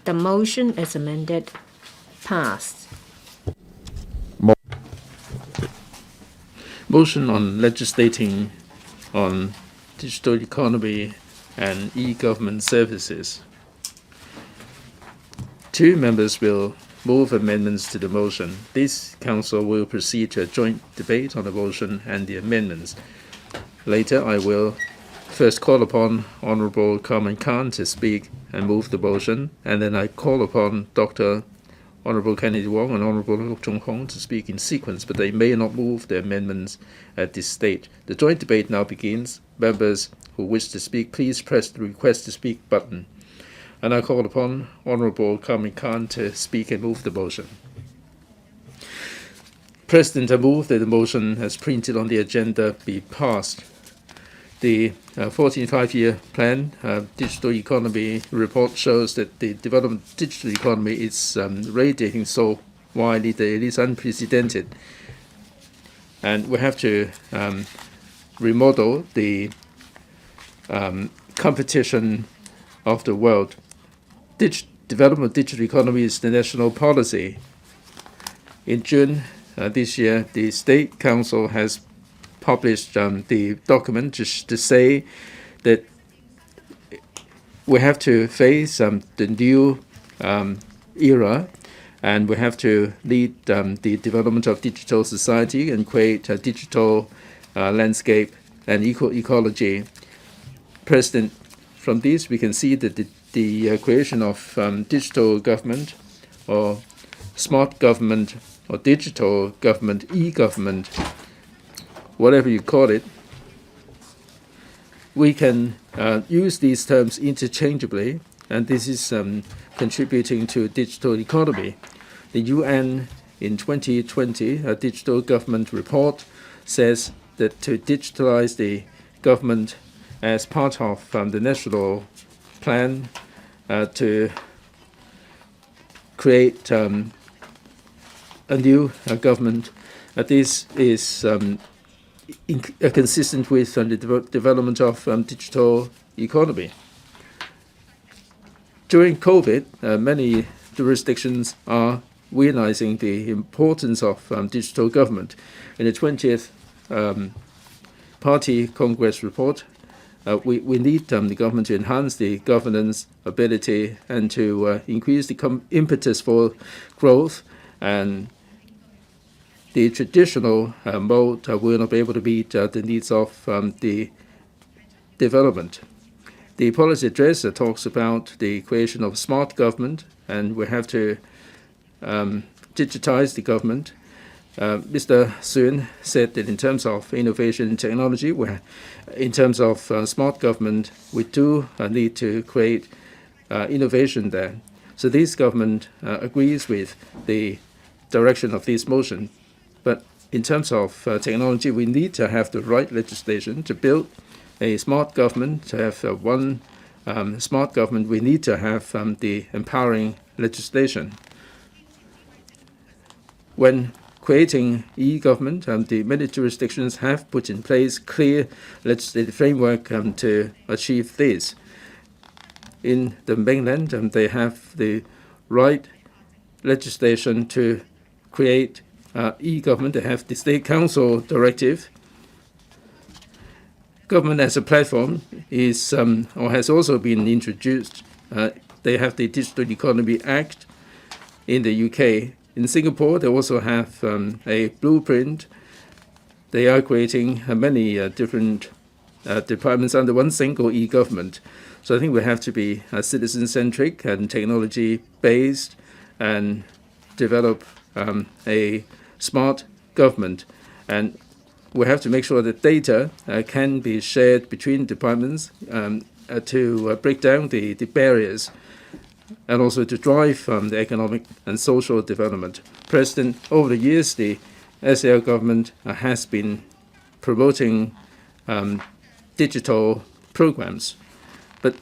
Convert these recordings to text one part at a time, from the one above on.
The motion as amended passed. Motion on legislating on digital economy and e-government services. Two members will move amendments to the motion. This council will proceed to a joint debate on the motion and the amendments. Later, I will first call upon Hon Carmen KAN to speak and move the motion, and then I call upon Dr. Honorable Kennedy Wong and Honorable Chung-hung to speak in sequence, but they may not move the amendments at this stage. The joint debate now begins. Members who wish to speak, please press the request to speak button. And I call upon Honorable Carmen KAN to speak and move the motion. President, I move that the motion as printed on the agenda be passed. The 14th five-year plan digital economy report shows that the development of digital economy is radiating so widely that it is unprecedented. And we have to remodel the competition of the world. Development of digital economy is the national policy. In June this year, the State Council has published the document to say that we have to face the new era, and we have to lead the development of digital society and create a digital landscape and ecology. President, from this we can see that the creation of digital government or smart government or digital government, e-government, whatever you call it, we can use these terms interchangeably, and this is contributing to digital economy. The UN in 2020, a digital government report, says that to digitalize the government as part of the national plan to create a new government, this is consistent with the development of digital economy. During COVID, many jurisdictions are realizing the importance of digital government. In the 20th Party Congress report, we need the government to enhance the governance ability and to increase the impetus for growth, and the traditional mode will not be able to meet the needs of the development. The policy address talks about the creation of smart government, and we have to digitize the government. Mr. Sun said that in terms of innovation and technology, in terms of smart government, we do need to create innovation there. So this government agrees with the direction of this motion. But in terms of technology, we need to have the right legislation to build a smart government. To have one smart government, we need to have the empowering legislation. When creating e-government, the many jurisdictions have put in place clear legislative framework to achieve this. In the mainland, they have the right legislation to create e-government. They have the State Council directive. Government as a platform is or has also been introduced. They have the Digital Economy Act in the UK. In Singapore, they also have a blueprint. They are creating many different departments under one single e-government. So I think we have to be citizen-centric and technology-based and develop a smart government. And we have to make sure that data can be shared between departments to break down the barriers and also to drive the economic and social development. President, over the years, the SAR government has been promoting digital programs, but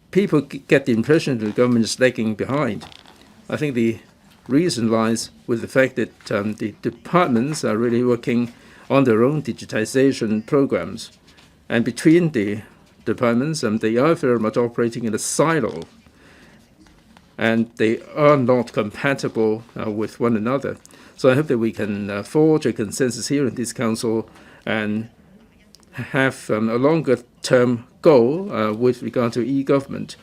people get the impression that the government is lagging behind. I think the reason lies with the fact that the departments are really working on their own digitization programs. And between the departments, they are very much operating in a silo. and they are not compatible with one another. So I hope that we can forge a consensus here in this council and have a longer-term goal with regard to e-government.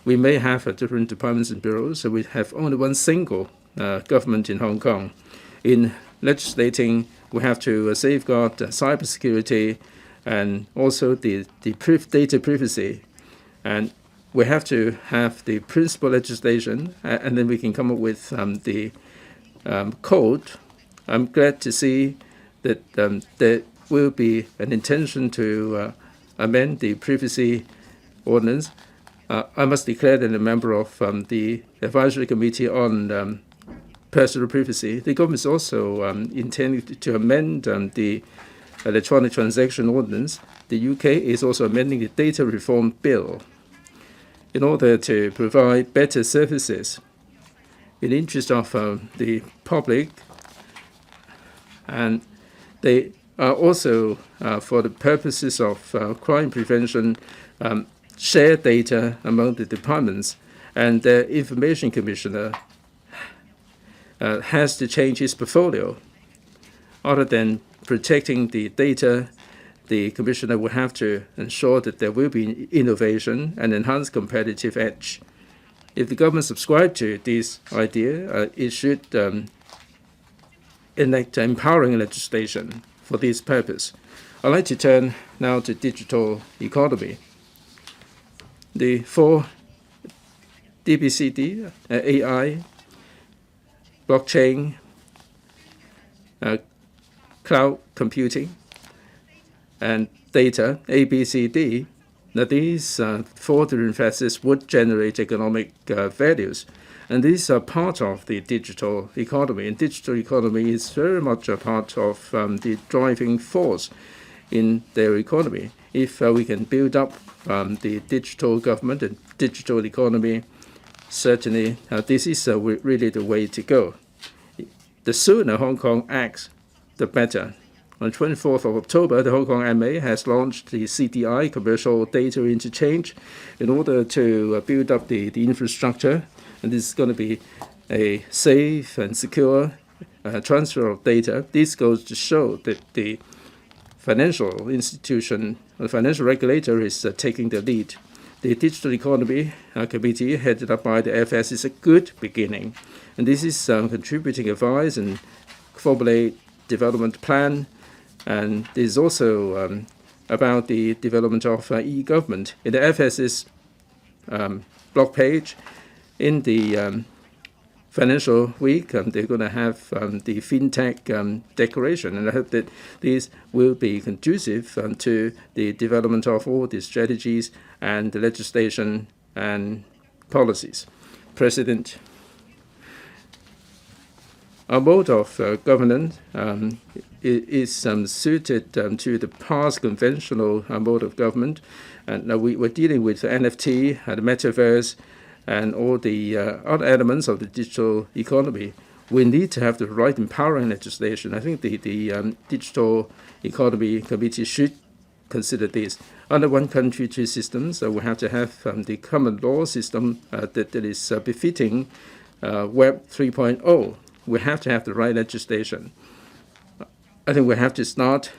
We may have different departments and bureaus, so we have only one single government in Hong Kong. In legislating, we have to safeguard cybersecurity and also the data privacy. And we have to have the principal legislation, and then we can come up with the code. I'm glad to see that there will be an intention to amend the privacy ordinance. I must declare that I'm a member of the Advisory Committee on Personal Privacy. The government is also intending to amend the Electronic Transaction Ordinance. The UK is also amending the Data Reform Bill in order to provide better services in the interest of the public. And they are also, for the purposes of crime prevention, share data among the departments, and the information commissioner has to change his portfolio. Other than protecting the data, the commissioner will have to ensure that there will be innovation and enhanced competitive edge. If the government subscribes to this idea, it should enact empowering legislation for this purpose. I'd like to turn now to digital economy. The 4 DBCD, AI, blockchain, cloud computing, and data, ABCD. Now these 4 different facets would generate economic values. And these are part of the digital economy. And digital economy is very much a part of the driving force in their economy. If we can build up the digital government and digital economy, certainly this is really the way to go. The sooner Hong Kong acts, the better. On 24th of October, the Hong Kong MA has launched the CDI, Commercial Data Interchange, in order to build up the infrastructure. And this is going to be a safe and secure transfer of data. This goes to show that the financial institution, the financial regulator is taking the lead. The Digital Economy Committee, headed up by the FS, is a good beginning. And this is contributing advice and formulate development plan. And this is also about the development of e-government. In the FS's blog page, in the Financial Week, they're going to have the FinTech declaration, and I hope that this will be conducive to the development of all the strategies and the legislation and policies. President, our mode of governance is suited to the past conventional mode of government, and we're dealing with NFT and the metaverse and all the other elements of the digital economy. We need to have the right empowering legislation. I think the Digital Economy Committee should consider this. Under one country, 2 systems, we have to have the common law system that is befitting Web 3.0. We have to have the right legislation. I think we have to start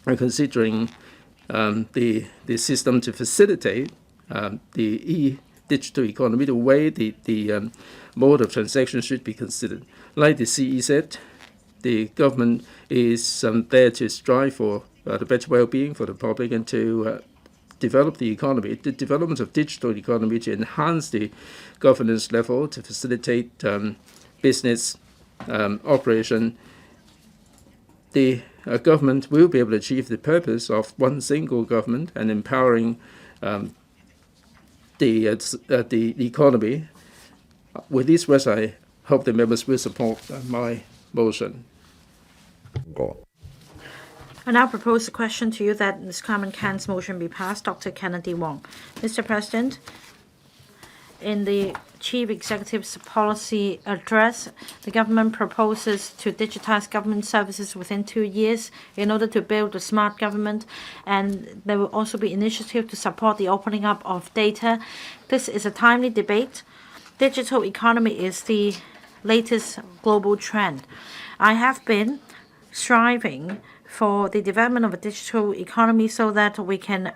considering the system to facilitate the digital economy, the way the mode of transaction should be considered. Like the CE said, the government is there to strive for the better well-being for the public and to develop the economy. The development of digital economy to enhance the governance level, to facilitate business operation. The government will be able to achieve the purpose of one single government and empowering the economy. With these words, I hope the members will support my motion. I now propose a question to you that Ms. Carmen KAN's motion be passed. Dr. Kennedy Wong. Mr. President, in the Chief Executive's policy address, the government proposes to digitize government services within 2 years in order to build a smart government, and there will also be initiative to support the opening up of data. This is a timely debate. Digital economy is the latest global trend. I have been striving for the development of a digital economy so that we can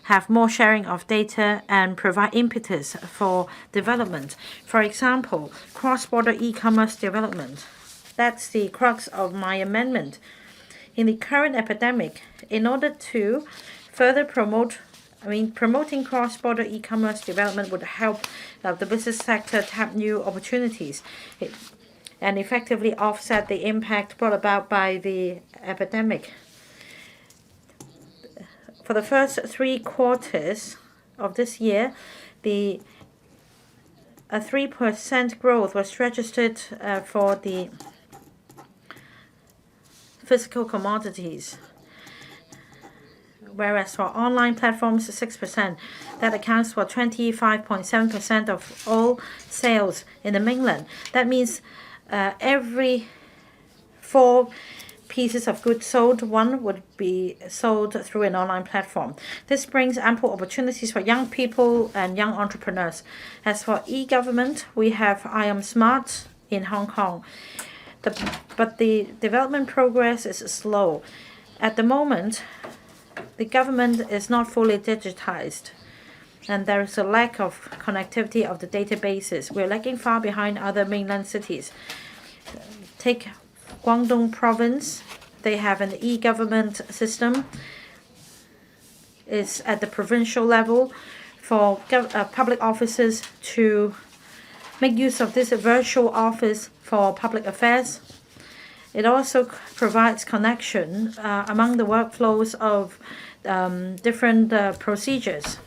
have more sharing of data and provide impetus for development. For example, cross-border e-commerce development. That's the crux of my amendment. In the current epidemic, in order to further promoting cross-border e-commerce development would help the business sector tap new opportunities and effectively offset the impact brought about by the epidemic. For the first 3 quarters of this year, a 3% growth was registered for the physical commodities, whereas for online platforms, 6%. That accounts for 25.7% of all sales in the mainland. That means every 4 pieces of goods sold, 1 would be sold through an online platform. This brings ample opportunities for young people and young entrepreneurs. As for e-government, we have I Am Smart in Hong Kong. But the development progress is slow. At the moment, the government is not fully digitized, and there is a lack of connectivity of the databases. We're lagging far behind other mainland cities. Take Guangdong province, they have an e-government system. It's at the provincial level for public officers to make use of this virtual office for public affairs. It also provides connection among the workflows of different procedures.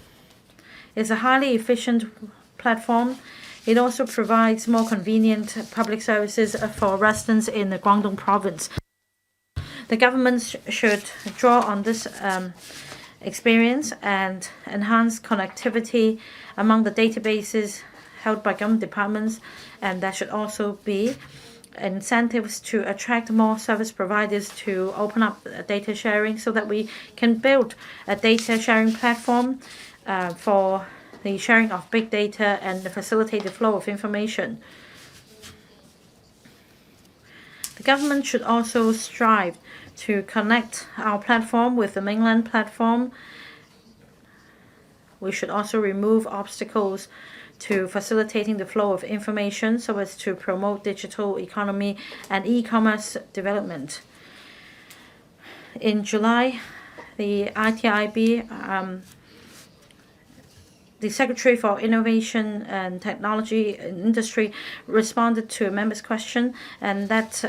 It's a highly efficient platform. It also provides more convenient public services for residents in the Guangdong province. The government should draw on this experience and enhance connectivity among the databases held by government departments, and there should also be incentives to attract more service providers to open up data sharing so that we can build a data sharing platform for the sharing of big data and facilitate the flow of information. The government should also strive to connect our platform with the mainland platform. We should also remove obstacles to facilitating the flow of information so as to promote digital economy and e-commerce development. In July, the ITIB, the Secretary for Innovation and Technology Industry, responded to a member's question, and that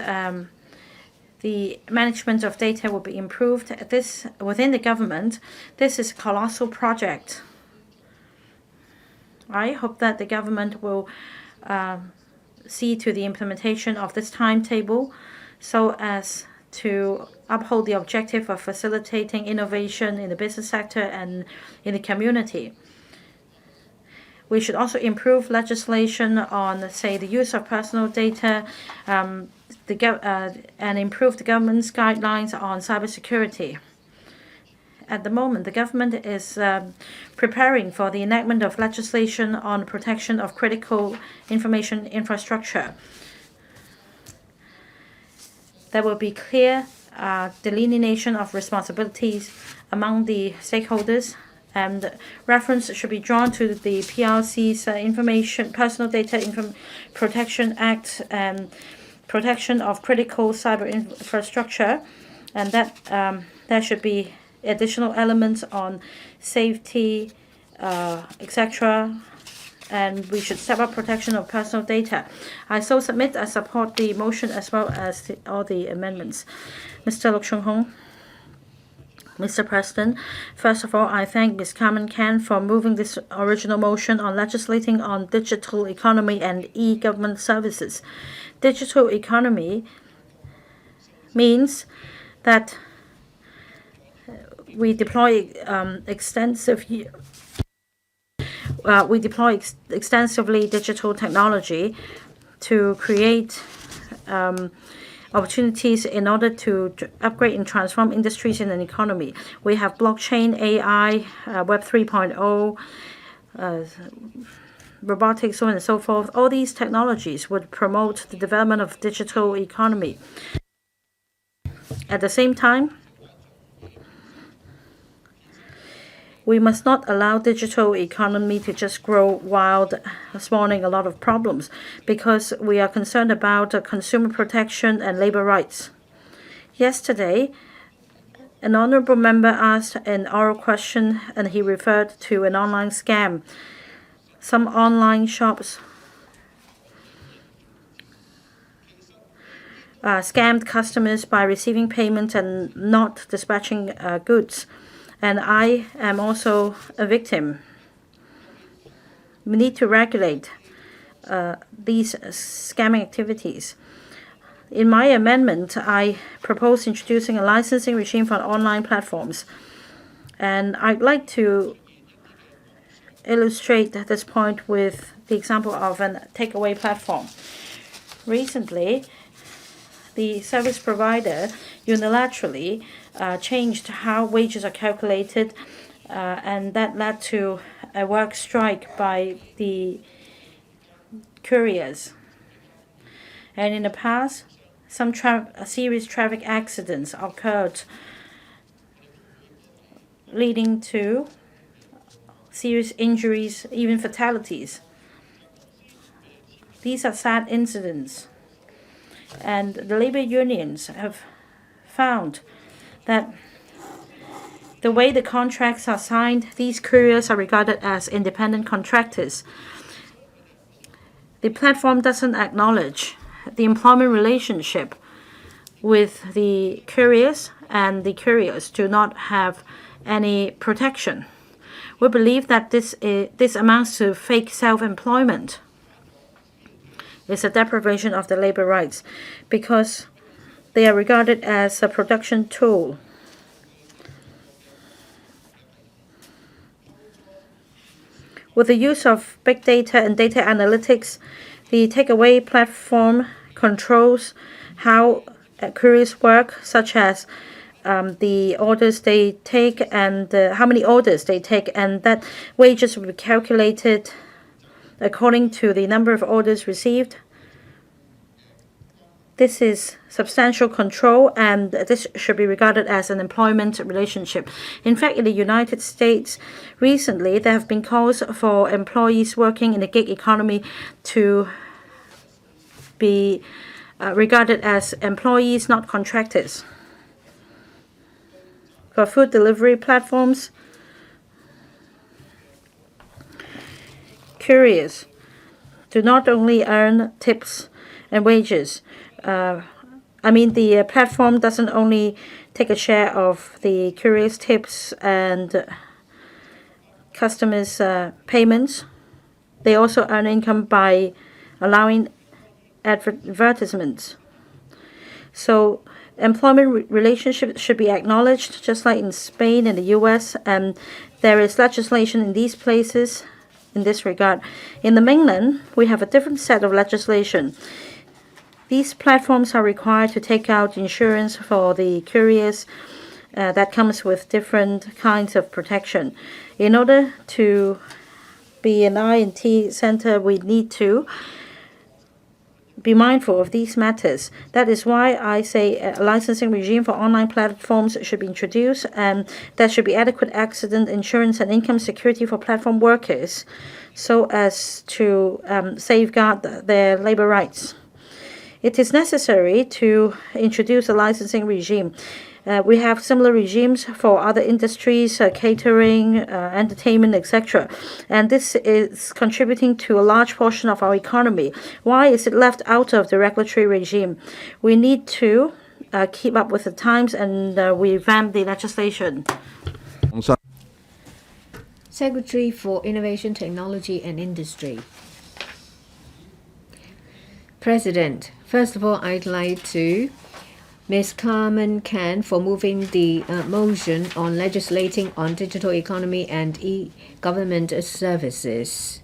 the management of data will be improved. This within the government, this is a colossal project. I hope that the government will see to the implementation of this timetable so as to uphold the objective of facilitating innovation in the business sector and in the community. We should also improve legislation on, say, the use of personal data and improve the government's guidelines on cybersecurity. At the moment, the government is preparing for the enactment of legislation on protection of critical information infrastructure. There will be clear delineation of responsibilities among the stakeholders, and reference should be drawn to the PRC's Personal Data Protection Act and protection of critical cyber infrastructure, and that there should be additional elements on safety, etc., and we should step up protection of personal data. I support the motion as well as all the amendments. Mr. Chung-hung. Mr. President, first of all, I thank Ms. Carmen KAN for moving this original motion on legislating on digital economy and e-government services. Digital economy means that we deploy extensive we deploy extensively digital technology to create opportunities in order to upgrade and transform industries in an economy. We have blockchain, AI, Web 3.0, robotics, so on and so forth. All these technologies would promote the development of digital economy. At the same time, we must not allow digital economy to just grow wild, spawning a lot of problems, because we are concerned about consumer protection and labor rights. Yesterday, an honorable member asked an oral question, and he referred to an online scam. Some online shops scammed customers by receiving payment and not dispatching goods. And I am also a victim. We need to regulate these scamming activities. In my amendment, I propose introducing a licensing regime for online platforms. And I'd like to illustrate this point with the example of a takeaway platform. Recently, the service provider unilaterally changed how wages are calculated, and that led to a work strike by the couriers. And in the past, some serious traffic accidents occurred, leading to serious injuries, even fatalities. These are sad incidents. And the labor unions have found that the way the contracts are signed, these couriers are regarded as independent contractors. The platform doesn't acknowledge the employment relationship with the couriers, and the couriers do not have any protection. We believe that this amounts to fake self-employment. It's a deprivation of the labor rights because they are regarded as a production tool. With the use of big data and data analytics, the takeaway platform controls how couriers work, such as the orders they take and how many orders they take, and that wages will be calculated according to the number of orders received. This is substantial control, and this should be regarded as an employment relationship. In fact, in the United States, recently there have been calls for employees working in the gig economy to be regarded as employees, not contractors. For food delivery platforms, couriers do not only earn tips and wages. The platform doesn't only take a share of the courier's tips and customers' payments. They also earn income by allowing advertisements. So employment relationships should be acknowledged, just like in Spain and the US, and there is legislation in these places in this regard. In the mainland, we have a different set of legislation. These platforms are required to take out insurance for the couriers that comes with different kinds of protection. In order to be an I&T center, we need to be mindful of these matters. That is why I say a licensing regime for online platforms should be introduced, and there should be adequate accident insurance and income security for platform workers so as to safeguard their labor rights. It is necessary to introduce a licensing regime. We have similar regimes for other industries, catering, entertainment, etc. And this is contributing to a large portion of our economy. Why is it left out of the regulatory regime? We need to keep up with the times and revamp the legislation. Secretary for Innovation, Technology and Industry. President, first of all, I'd like to Ms. Carmen KAN for moving the motion on legislating on digital economy and e-government services.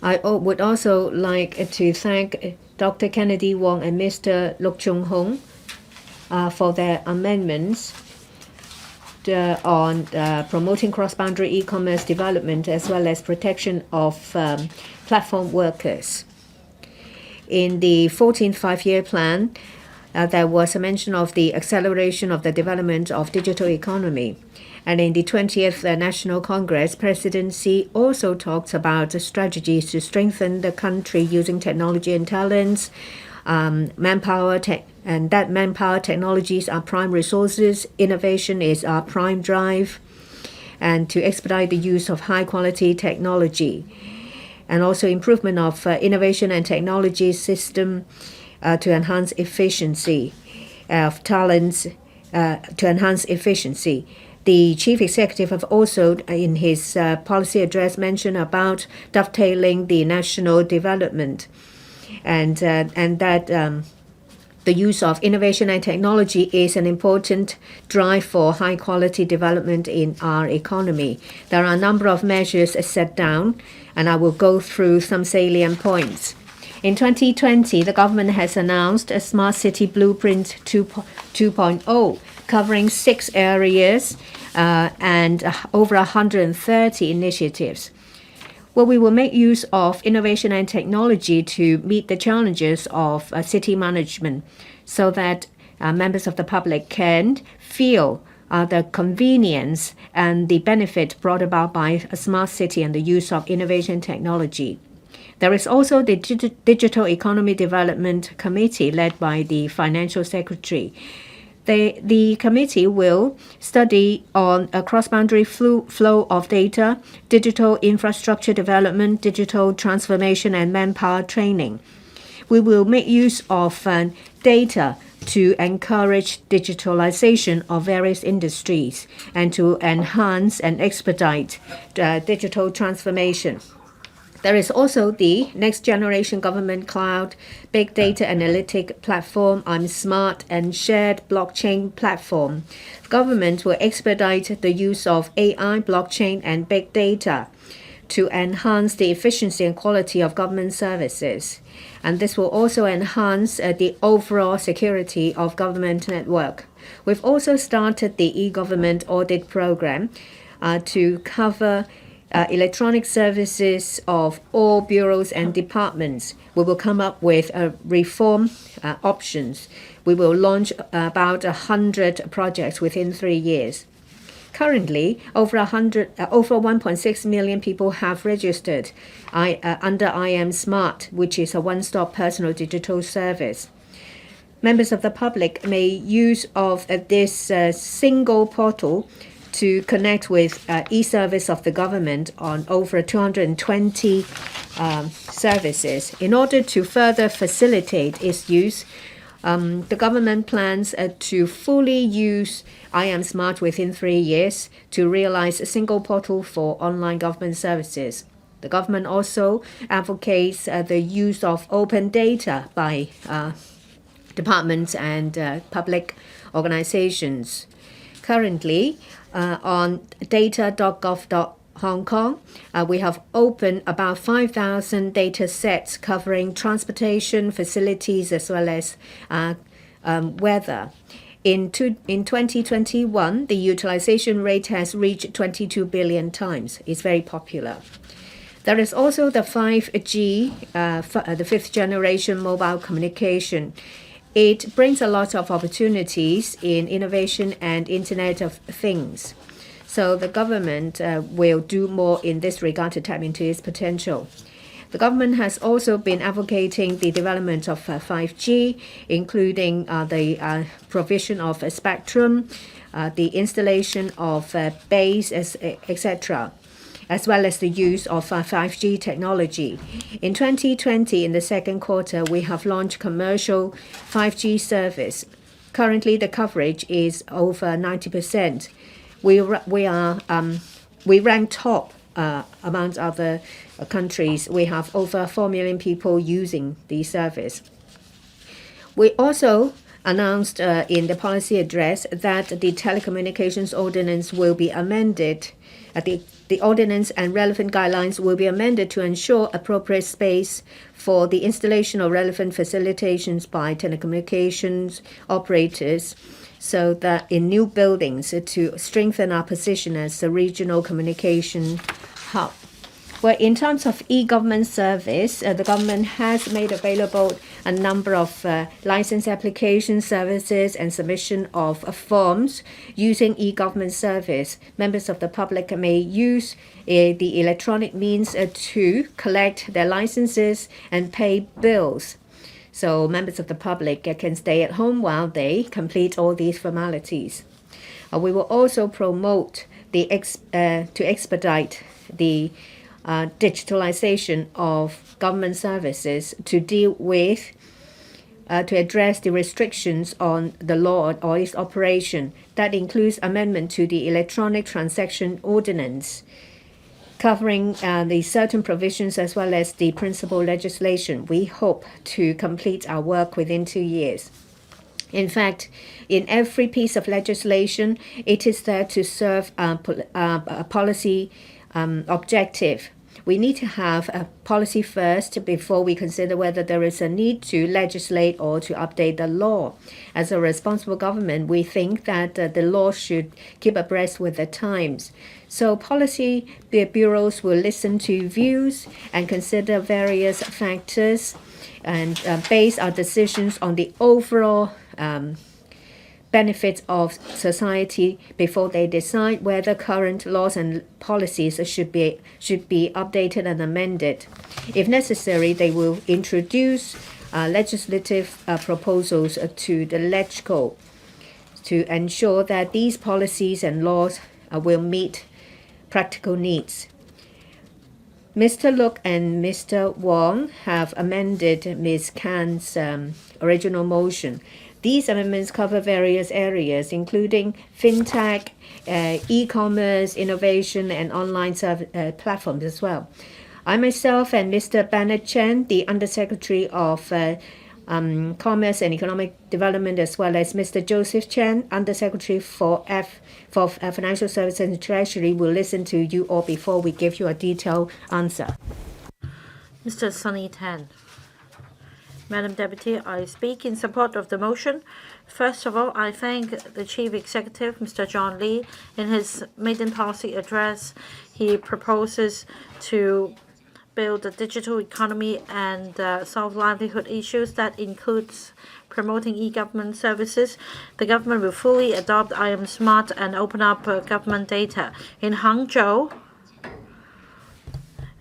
I would also like to thank Dr. Kennedy Wong and Mr. Chung-hung for their amendments on promoting cross-boundary e-commerce development as well as protection of platform workers. In the 14th five-year plan, there was a mention of the acceleration of the development of digital economy. And in the 20th National Congress, President Xi also talked about strategies to strengthen the country using technology and talents, manpower, and that manpower technologies are prime resources, innovation is our prime drive, and to expedite the use of high-quality technology. And also improvement of innovation and technology system to enhance efficiency of talents, to enhance efficiency. The chief executive have also, in his policy address, mentioned about dovetailing the national development, and that the use of innovation and technology is an important drive for high-quality development in our economy. There are a number of measures set down, and I will go through some salient points. In 2020, the government has announced a Smart City Blueprint 2.0, covering 6 areas and over 130 initiatives. Well, we will make use of innovation and technology to meet the challenges of city management so that members of the public can feel the convenience and the benefit brought about by a smart city and the use of innovation technology. There is also the Digital Economy Development Committee led by the Financial Secretary. The committee will study on a cross-boundary flow of data, digital infrastructure development, digital transformation, and manpower training. We will make use of data to encourage digitalization of various industries and to enhance and expedite digital transformation. There is also the Next Generation Government Cloud, Big Data Analytic Platform, I'm Smart, and Shared Blockchain Platform. Government will expedite the use of AI, blockchain, and big data to enhance the efficiency and quality of government services. And this will also enhance the overall security of government network. We've also started the e-government audit program to cover electronic services of all bureaus and departments. We will come up with reform options. We will launch about 100 projects within 3 years. Currently, over 1.6 million people have registered under I Am Smart, which is a one-stop personal digital service. Members of the public may use of this single portal to connect with e-service of the government on over 220 services. In order to further facilitate its use, the government plans to fully use I Am Smart within 3 years to realize a single portal for online government services. The government also advocates the use of open data by departments and public organizations. Currently, on data.gov.Hong Kong, we have opened about 5,000 data sets covering transportation, facilities, as well as weather. In 2021, the utilization rate has reached 22 billion times. It's very popular. There is also the 5G, the fifth generation mobile communication. It brings a lot of opportunities in innovation and Internet of Things. So the government will do more in this regard to tap into its potential. The government has also been advocating the development of 5G, including the provision of a spectrum, the installation of base, etc., as well as the use of 5G technology. In 2020, in the second quarter, we have launched commercial 5G service. Currently, the coverage is over 90%. We rank top among other countries. We have over 4 million people using the service. We also announced in the policy address that the telecommunications ordinance will be amended. The ordinance and relevant guidelines will be amended to ensure appropriate space for the installation of relevant facilitations by telecommunications operators, so that in new buildings to strengthen our position as a regional communication hub. Well, in terms of e-government service, the government has made available a number of license application services and submission of forms using e-government service. Members of the public may use the electronic means to collect their licenses and pay bills. So members of the public can stay at home while they complete all these formalities. We will also promote to expedite the digitalization of government services to deal with, to address the restrictions on the law or its operation. That includes amendment to the Electronic Transaction Ordinance, covering the certain provisions as well as the principal legislation. We hope to complete our work within 2 years. In fact, in every piece of legislation, it is there to serve a policy objective. We need to have a policy first before we consider whether there is a need to legislate or to update the law. As a responsible government, we think that the law should keep abreast with the times. So policy bureaus will listen to views and consider various factors and base our decisions on the overall benefits of society before they decide whether current laws and policies should be updated and amended. If necessary, they will introduce legislative proposals to the Legco to ensure that these policies and laws will meet practical needs. Mr. Look and Mr. Wong have amended Ms. Kan's original motion. These amendments cover various areas, including fintech, e-commerce, innovation, and online platforms as well. I myself and Mr. Bernard Chen, the Undersecretary of Commerce and Economic Development, as well as Mr. Joseph Chen, Undersecretary for Financial Services and Treasury, will listen to you all before we give you a detailed answer. Mr. Sunny Tan. Madam Deputy, I speak in support of the motion. First of all, I thank the Chief Executive, Mr. John Lee. In his maiden policy address, he proposes to build a digital economy and solve livelihood issues. That includes promoting e-government services. The government will fully adopt I Am Smart and open up government data. In Hangzhou,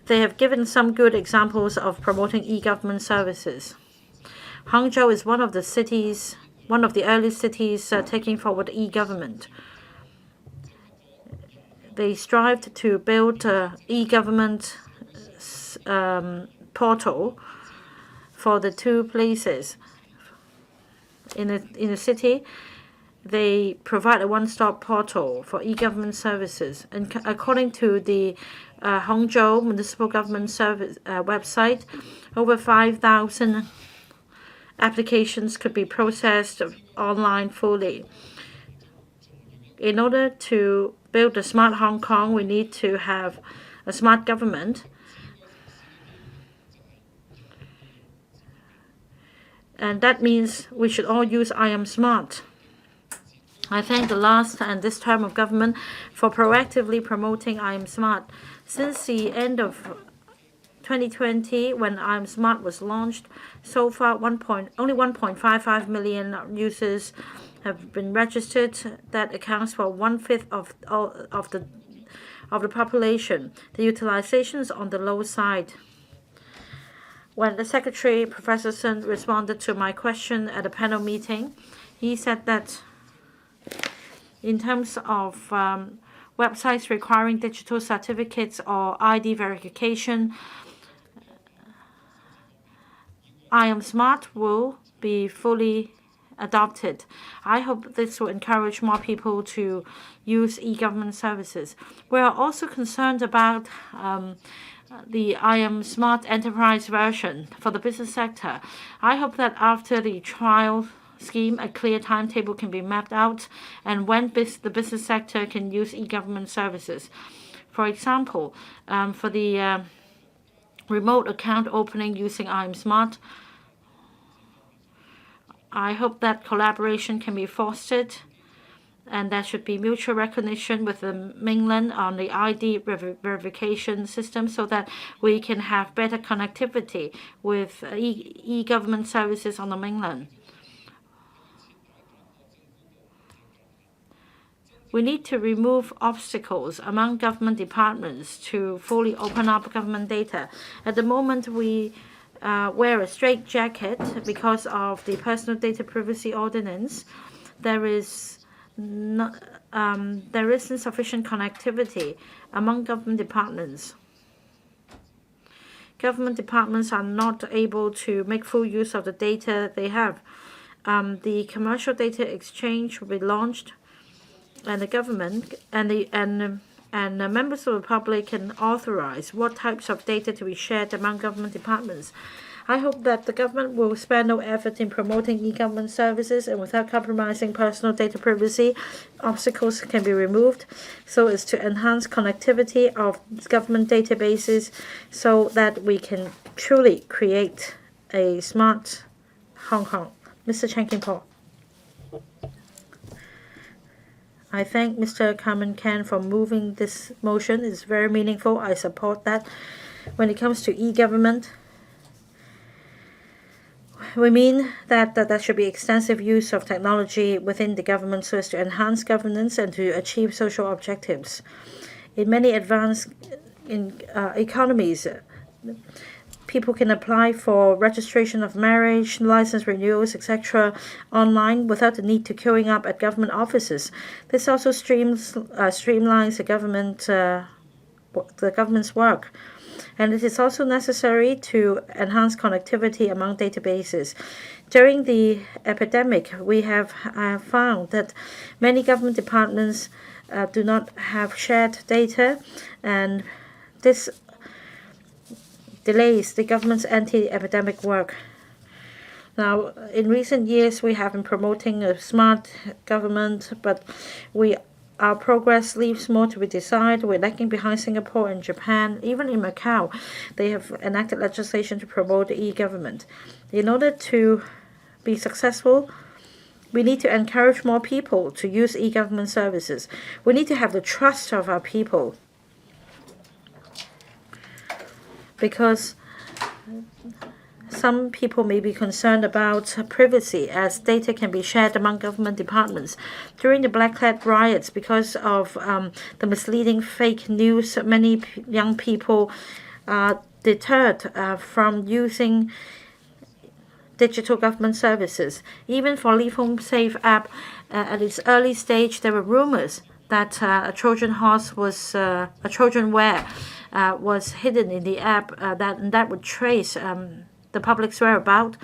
they have given some good examples of promoting e-government services. Hangzhou is one of the early cities taking forward e-government. They strived to build an e-government portal for the two places. In a city, they provide a one-stop portal for e-government services. And according to the Hangzhou Municipal Government Service website, over 5,000 applications could be processed online fully. In order to build a smart Hong Kong, we need to have a smart government. And that means we should all use I Am Smart. I thank the last and this term of government for proactively promoting I Am Smart. Since the end of 2020, when I Am Smart was launched, so far only 1.55 million users have been registered. That accounts for 1/5 of the population. The utilization is on the low side. When the Secretary, Professor Sun, responded to my question at a panel meeting, he said that in terms of websites requiring digital certificates or ID verification, I Am Smart will be fully adopted. I hope this will encourage more people to use e-government services. We are also concerned about the I Am Smart Enterprise version for the business sector. I hope that after the trial scheme, a clear timetable can be mapped out and when the business sector can use e-government services. For example, for the remote account opening using I Am Smart, I hope that collaboration can be fostered and there should be mutual recognition with the mainland on the ID verification system so that we can have better connectivity with e-government services on the mainland. We need to remove obstacles among government departments to fully open up government data. At the moment, we wear a straitjacket because of the Personal Data Privacy Ordinance. There isn't sufficient connectivity among government departments. Government departments are not able to make full use of the data they have. The commercial data exchange will be launched, and the government and the members of the public can authorize what types of data to be shared among government departments. I hope that the government will spare no effort in promoting e-government services and without compromising personal data privacy, obstacles can be removed so as to enhance connectivity of government databases so that we can truly create a smart Hong Kong. Mr. Chung-hung. I thank Mr. Carmen KAN for moving this motion. It's very meaningful. I support that. When it comes to e-government, we mean that there should be extensive use of technology within the government so as to enhance governance and to achieve social objectives. In many advanced economies, people can apply for registration of marriage, license renewals, etc. online without the need to queuing up at government offices. This also streamlines the government's work. And it is also necessary to enhance connectivity among databases. During the epidemic, we have found that many government departments do not have shared data, and this delays the government's anti-epidemic work. Now, in recent years, we have been promoting a smart government, but our progress leaves more to be desired. We're lagging behind Singapore and Japan. Even in Macau, they have enacted legislation to promote e-government. In order to be successful, we need to encourage more people to use e-government services. We need to have the trust of our people, because some people may be concerned about privacy as data can be shared among government departments. During the Black-Clad riots, because of the misleading fake news, many young people are deterred from using digital government services. Even for Leave Home Safe app, at its early stage, there were rumors that a Trojan horse was a Trojanware was hidden in the app that would trace the public's whereabouts.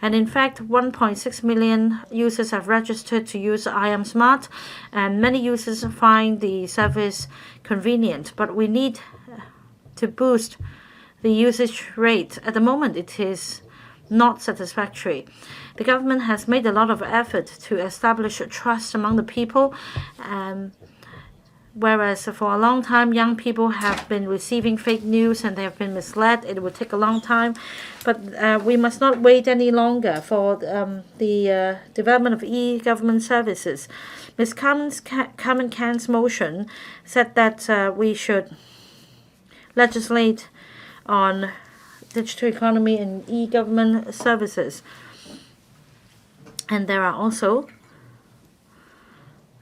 And in fact, 1.6 million users have registered to use I Am Smart, and many users find the service convenient. But we need to boost the usage rate. At the moment, it is not satisfactory. The government has made a lot of effort to establish trust among the people, whereas for a long time, young people have been receiving fake news and they have been misled. It will take a long time, but we must not wait any longer for the development of e-government services. Ms. Carmen KAN's motion said that we should legislate on digital economy and e-government services. And there are also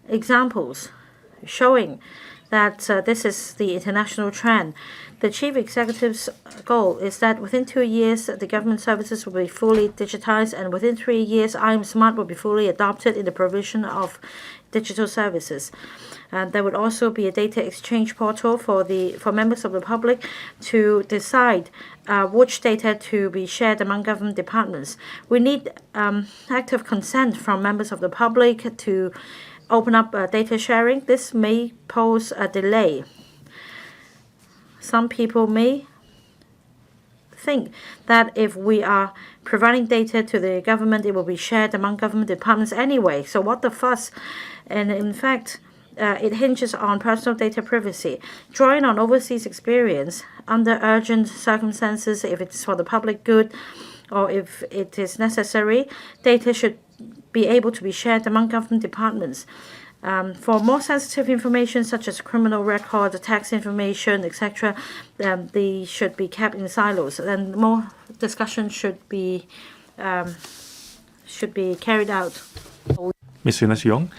examples showing that this is the international trend. The chief executive's goal is that within 2 years, the government services will be fully digitized, and within 3 years, I Am Smart will be fully adopted in the provision of digital services. There would also be a data exchange portal for members of the public to decide which data to be shared among government departments. We need active consent from members of the public to open up data sharing. This may pose a delay. Some people may think that if we are providing data to the government, it will be shared among government departments anyway. So what the fuss? And in fact, it hinges on personal data privacy. Drawing on overseas experience, under urgent circumstances, if it's for the public good or if it is necessary, data should be able to be shared among government departments. For more sensitive information such as criminal record, tax information, etc., they should be kept in silos, and more discussion should be carried out. Ms. Yong.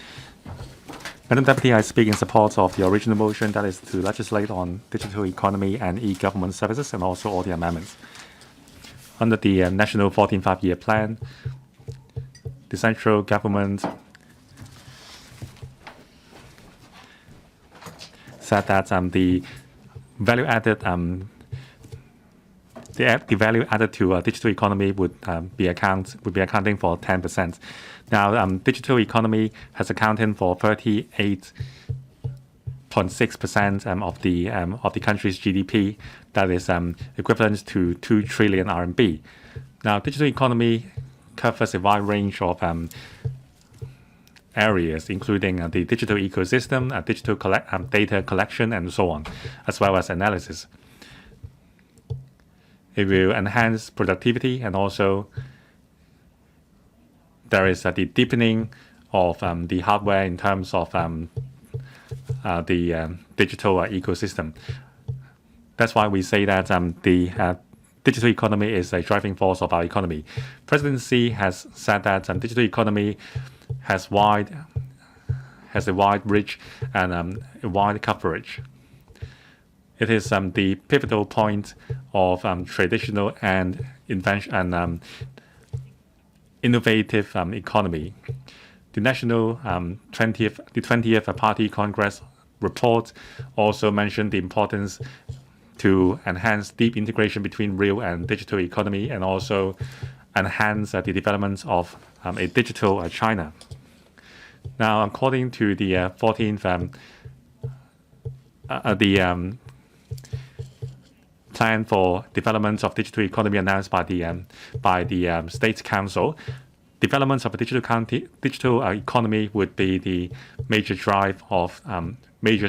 Madam Deputy, I speak in support of the original motion, that is to legislate on digital economy and e-government services, and also all the amendments. Under the National 14th Five-Year Plan, the central government said that the value added the value added to digital economy would be accounting for 10%. Now, digital economy has accounted for 38.6% of the country's GDP. That is equivalent to 2 trillion RMB. Now, digital economy covers a wide range of areas, including the digital ecosystem, digital data collection, and so on, as well as analysis. It will enhance productivity, and also there is the deepening of the hardware in terms of the digital ecosystem. That's why we say that the digital economy is a driving force of our economy. Presidency has said that digital economy has a wide reach and a wide coverage. It is the pivotal point of traditional and innovative economy. The National 20th Party Congress report also mentioned the importance to enhance deep integration between real and digital economy, and also enhance the development of a digital China. Now, according to the 14th plan for development of digital economy announced by the State Council, development of a digital economy would be the major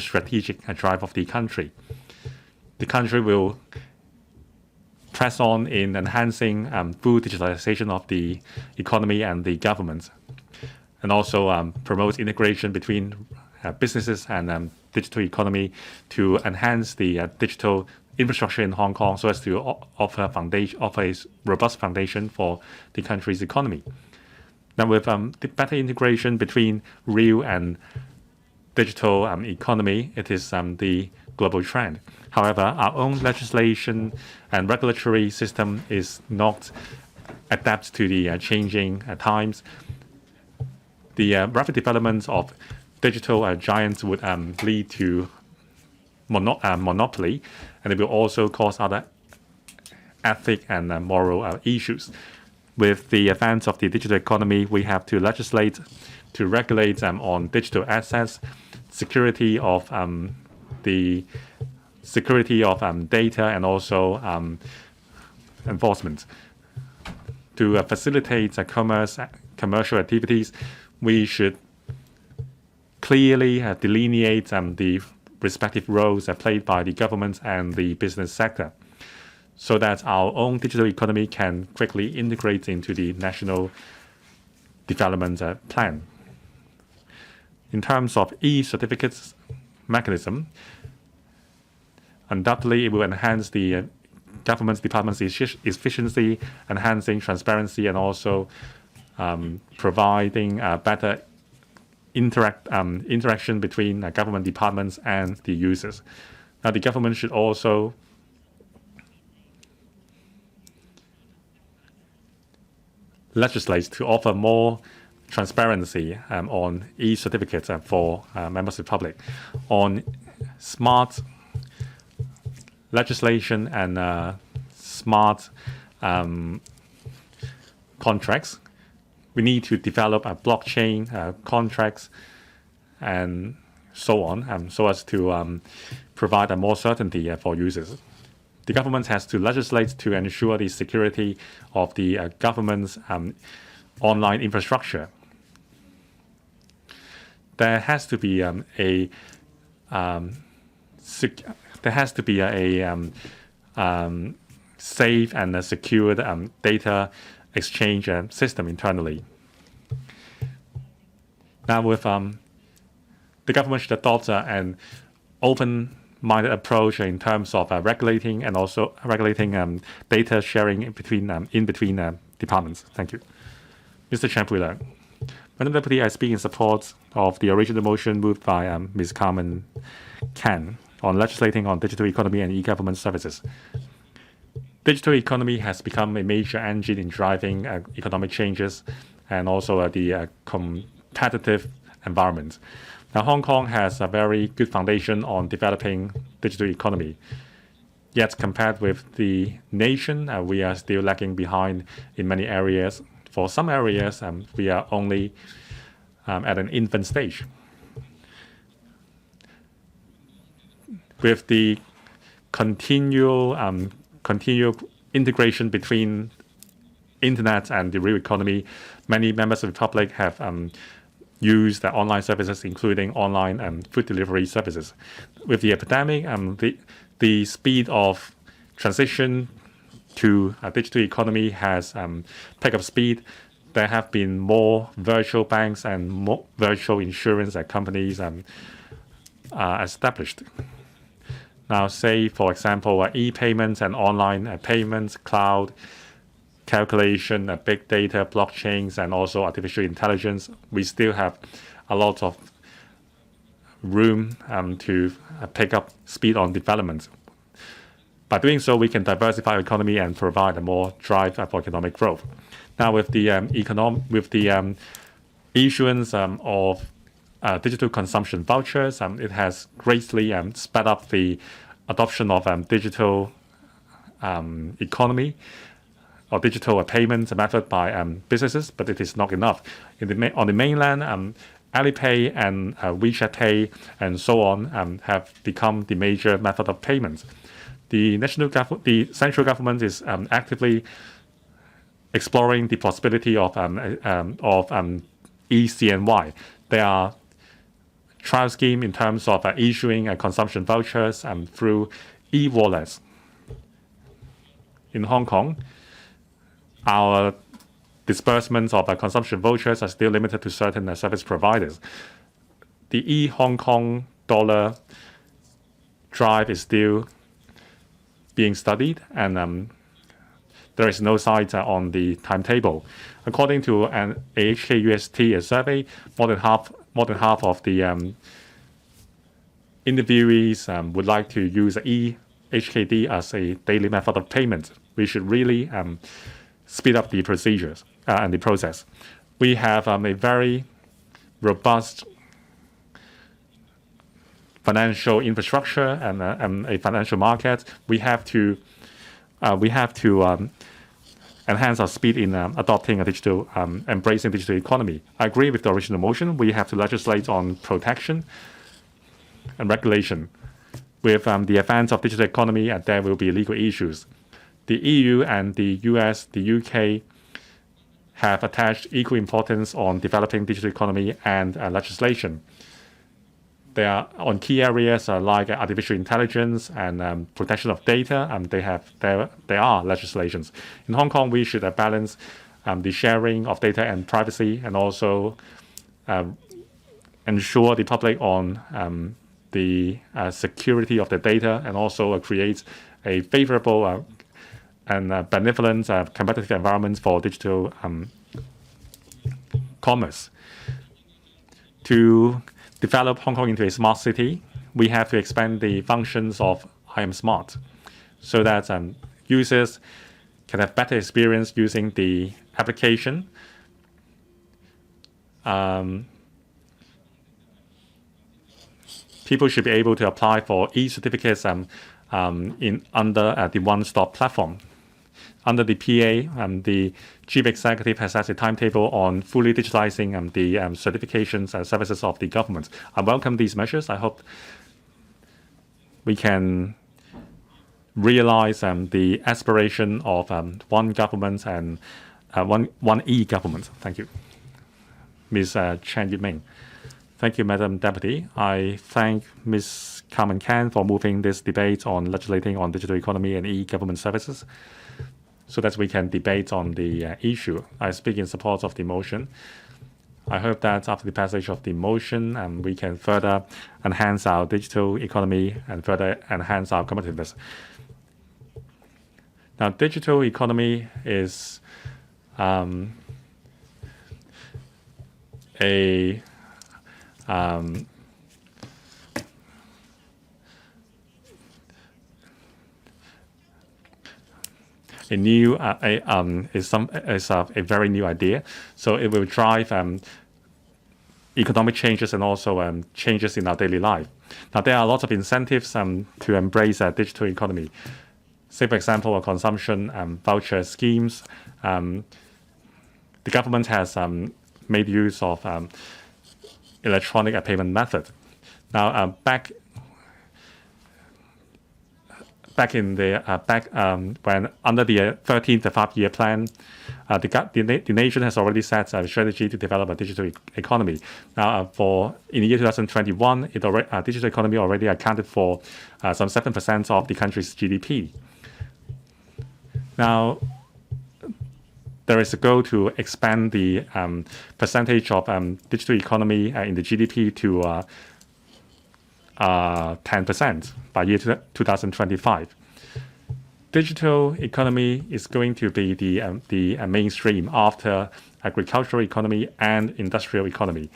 strategic drive of the country. The country will press on in enhancing full digitalization of the economy and the government, and also promote integration between businesses and digital economy to enhance the digital infrastructure in Hong Kong, so as to offer a robust foundation for the country's economy. Now, with the better integration between real and digital economy, it is the global trend. However, our own legislation and regulatory system is not adapt to the changing times. The rapid development of digital giants would lead to monopoly, and it will also cause other ethic and moral issues. With the advance of the digital economy, we have to legislate to regulate on digital assets, security of data, and also enforcement. To facilitate commercial activities, we should clearly delineate the respective roles played by the government and the business sector, so that our own digital economy can quickly integrate into the national development plan. In terms of e-certificates mechanism, undoubtedly it will enhance the government department's efficiency, enhancing transparency, and also providing better interaction between government departments and the users. Now, the government should also legislate to offer more transparency on e-certificates for members of the public, on smart legislation and smart contracts. We need to develop blockchain contracts and so on, so as to provide more certainty for users. The government has to legislate to ensure the security of the government's online infrastructure. There has to be safe and secured data exchange system internally. Now, with the government should adopt an open-minded approach in terms of regulating and also regulating data sharing in between departments. Thank you, Mr. Chancellor. Madam Deputy, I speak in support of the original motion moved by Ms. Carmen KAN on legislating on digital economy and e-government services. Digital economy has become a major engine in driving economic changes and also the competitive environment. Now, Hong Kong has a very good foundation on developing digital economy. Yet, compared with the nation, we are still lagging behind in many areas. For some areas, we are only at an infant stage. With the continual integration between internet and the real economy, many members of the public have used online services, including online food delivery services. With the epidemic, the speed of transition to a digital economy has picked up speed. There have been more virtual banks and more virtual insurance companies established. Now, say, for example, e-payments and online payments, cloud, calculation, big data, blockchains, and also artificial intelligence, we still have a lot of room to pick up speed on development. By doing so, we can diversify our economy and provide a more drive for economic growth. Now, with the issuance of digital consumption vouchers, it has greatly sped up the adoption of digital economy or digital payment method by businesses, but it is not enough. On the mainland, Alipay and WeChat Pay and so on have become the major method of payment. The central government is actively exploring the possibility of eCNY. There are trial scheme in terms of issuing consumption vouchers through e-wallets. In Hong Kong, our disbursements of consumption vouchers are still limited to certain service providers. The e-Hong Kong dollar drive is still being studied, and there is no sight on the timetable. According to an AHK-UST survey, more than half of the interviewees would like to use e-HKD as a daily method of payment. We should really speed up the procedures and the process. We have a very robust financial infrastructure and a financial market. We have to enhance our speed in adopting a digital, embracing digital economy. I agree with the original motion. We have to legislate on protection and regulation. With the advance of digital economy, there will be legal issues. The EU and the US, the UK have attached equal importance on developing digital economy and legislation. They are on key areas like artificial intelligence and protection of data, and there are legislations. In Hong Kong, we should balance the sharing of data and privacy, and also ensure the public on the security of the data, and also create a favorable and benevolent competitive environment for digital commerce. To develop Hong Kong into a smart city, we have to expand the functions of I Am Smart so that users can have better experience using the application. people should be able to apply for e-certificates under the one-stop platform. Under the PA, the Chief Executive has set a timetable on fully digitalizing the certifications and services of the government. I welcome these measures. I hope we can realize the aspiration of one government and one e-government. Thank you. Ms. Chen Yiming. Thank you, Madam Deputy. I thank Ms. Carmen KAN for moving this debate on legislating on digital economy and e-government services so that we can debate on the issue. I speak in support of the motion. I hope that after the passage of the motion, we can further enhance our digital economy and further enhance our competitiveness. Now, digital economy is a very new idea. So it will drive economic changes and also changes in our daily life. Now, there are lots of incentives to embrace digital economy. Say, for example, consumption voucher schemes. The government has made use of electronic payment method. Now, back when under the 13th five-year plan, the nation has already set a strategy to develop a digital economy. Now, in the year 2021, digital economy already accounted for some 7% of the country's GDP. Now, there is a goal to expand the percentage of digital economy in the GDP to 10% by year 2025. Digital economy is going to be the mainstream after agricultural economy and industrial economy.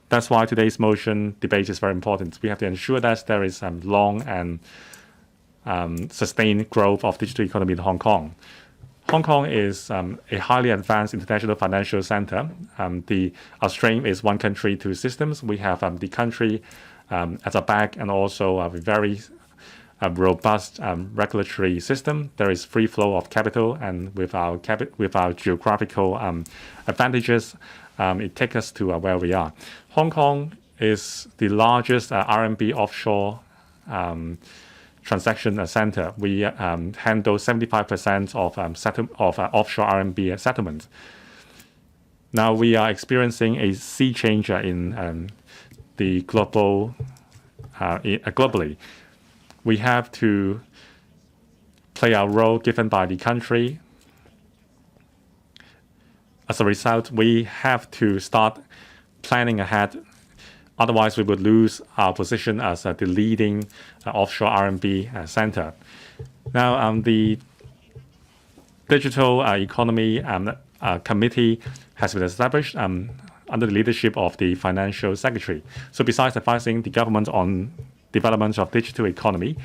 That's why today's motion debate is very important. We have to ensure that there is long and sustained growth of digital economy in Hong Kong. Hong Kong is a highly advanced international financial center. Our strength is one country, two systems. We have the country at our back and also a very robust regulatory system. There is free flow of capital, and with our geographical advantages, it takes us to where we are. Hong Kong is the largest RMB offshore transaction center. We handle 75% of offshore RMB settlements. Now we are experiencing a sea changer in the globally. We have to play our role given by the country. As a result, we have to start planning ahead. Otherwise, we would lose our position as the leading offshore RMB center. Now, the Digital Economy Committee has been established under the leadership of the Financial Secretary. So besides advising the government on development of digital economy,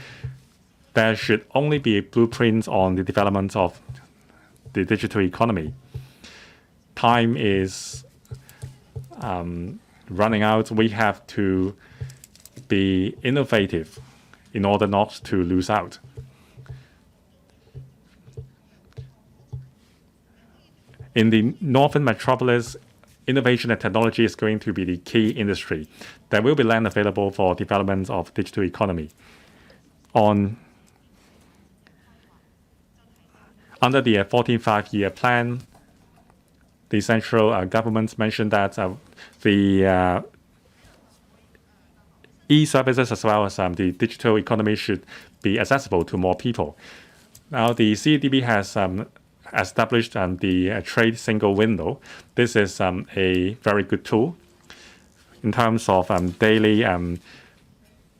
there should only be a blueprint on the development of the digital economy. Time is running out. We have to be innovative in order not to lose out. In the northern metropolis, innovation and technology is going to be the key industry. There will be land available for development of digital economy. Under the 14th five-year plan, the central government mentioned that the e-services as well as the digital economy should be accessible to more people. Now, the CEDB has established the trade single window. This is a very good tool in terms of daily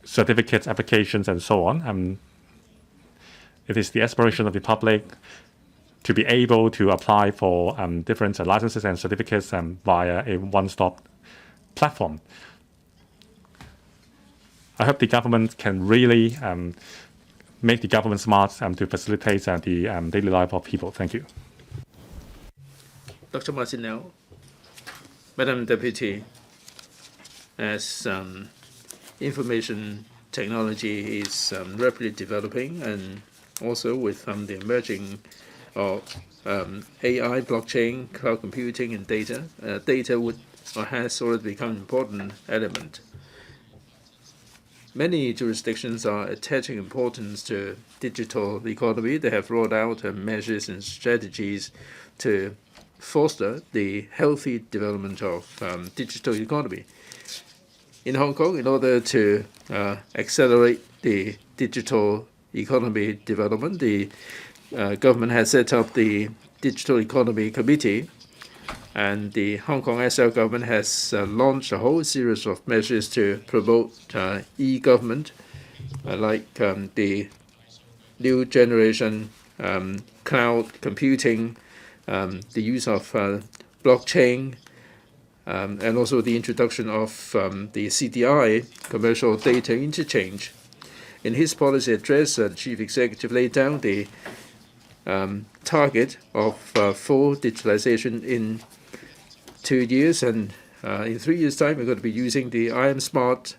certificates, applications, and so on. It is the aspiration of the public to be able to apply for different licenses and certificates via a one-stop platform. I hope the government can really make the government smart to facilitate the daily life of people. Thank you. Dr. Martinell. Madam Deputy, as information technology is rapidly developing, and also with the emerging of AI, blockchain, cloud computing, and data, data would or has already become an important element. Many jurisdictions are attaching importance to digital economy. They have rolled out measures and strategies to foster the healthy development of digital economy. In Hong Kong, in order to accelerate the digital economy development, the government has set up the Digital Economy Committee, and the Hong Kong SL government has launched a whole series of measures to promote e-government, like the new generation cloud computing, the use of blockchain, and also the introduction of the CDI, commercial data interchange. In his policy address, the Chief Executive laid down the target of full digitalization in 2 years, and in 3 years' time, we're going to be using the I Am Smart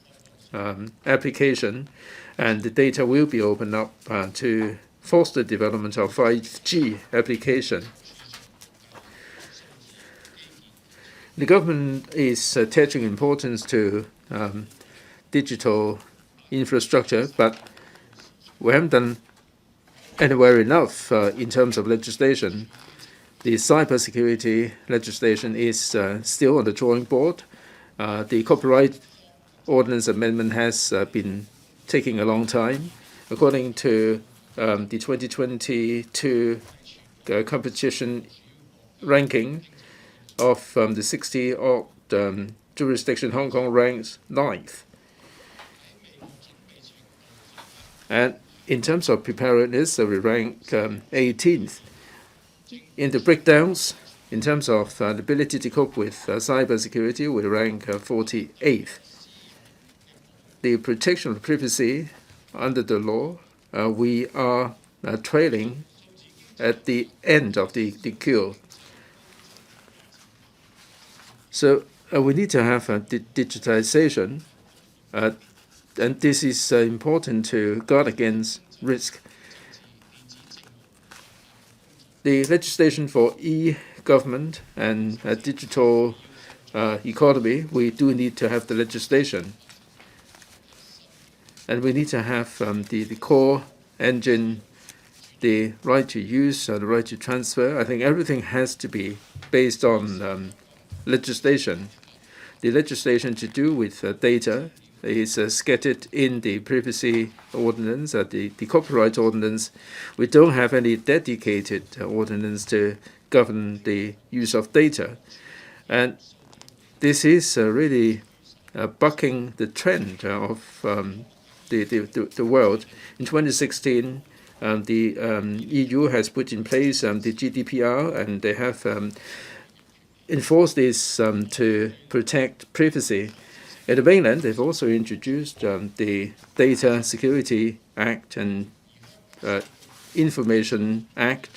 application, and the data will be opened up to foster development of 5G application. The government is attaching importance to digital infrastructure, but we haven't done anywhere enough in terms of legislation. The cybersecurity legislation is still on the drawing board. The copyright ordinance amendment has been taking a long time. According to the 2022 competition ranking of the 60-odd jurisdiction, Hong Kong ranks 9th. And in terms of preparedness, we rank 18th. In the breakdowns, in terms of the ability to cope with cybersecurity, we rank 48th. The protection of privacy under the law, we are trailing at the end of the queue. So we need to have digitization, and this is important to guard against risk. The legislation for e-government and digital economy, we do need to have the legislation. And we need to have the core engine, the right to use, the right to transfer. I think everything has to be based on legislation. The legislation to do with data is scattered in the privacy ordinance, the copyright ordinance. We don't have any dedicated ordinance to govern the use of data. And this is really bucking the trend of the world. In 2016, the EU has put in place the GDPR, and they have enforced this to protect privacy. At the mainland, they've also introduced the Data Security Act and Information Act.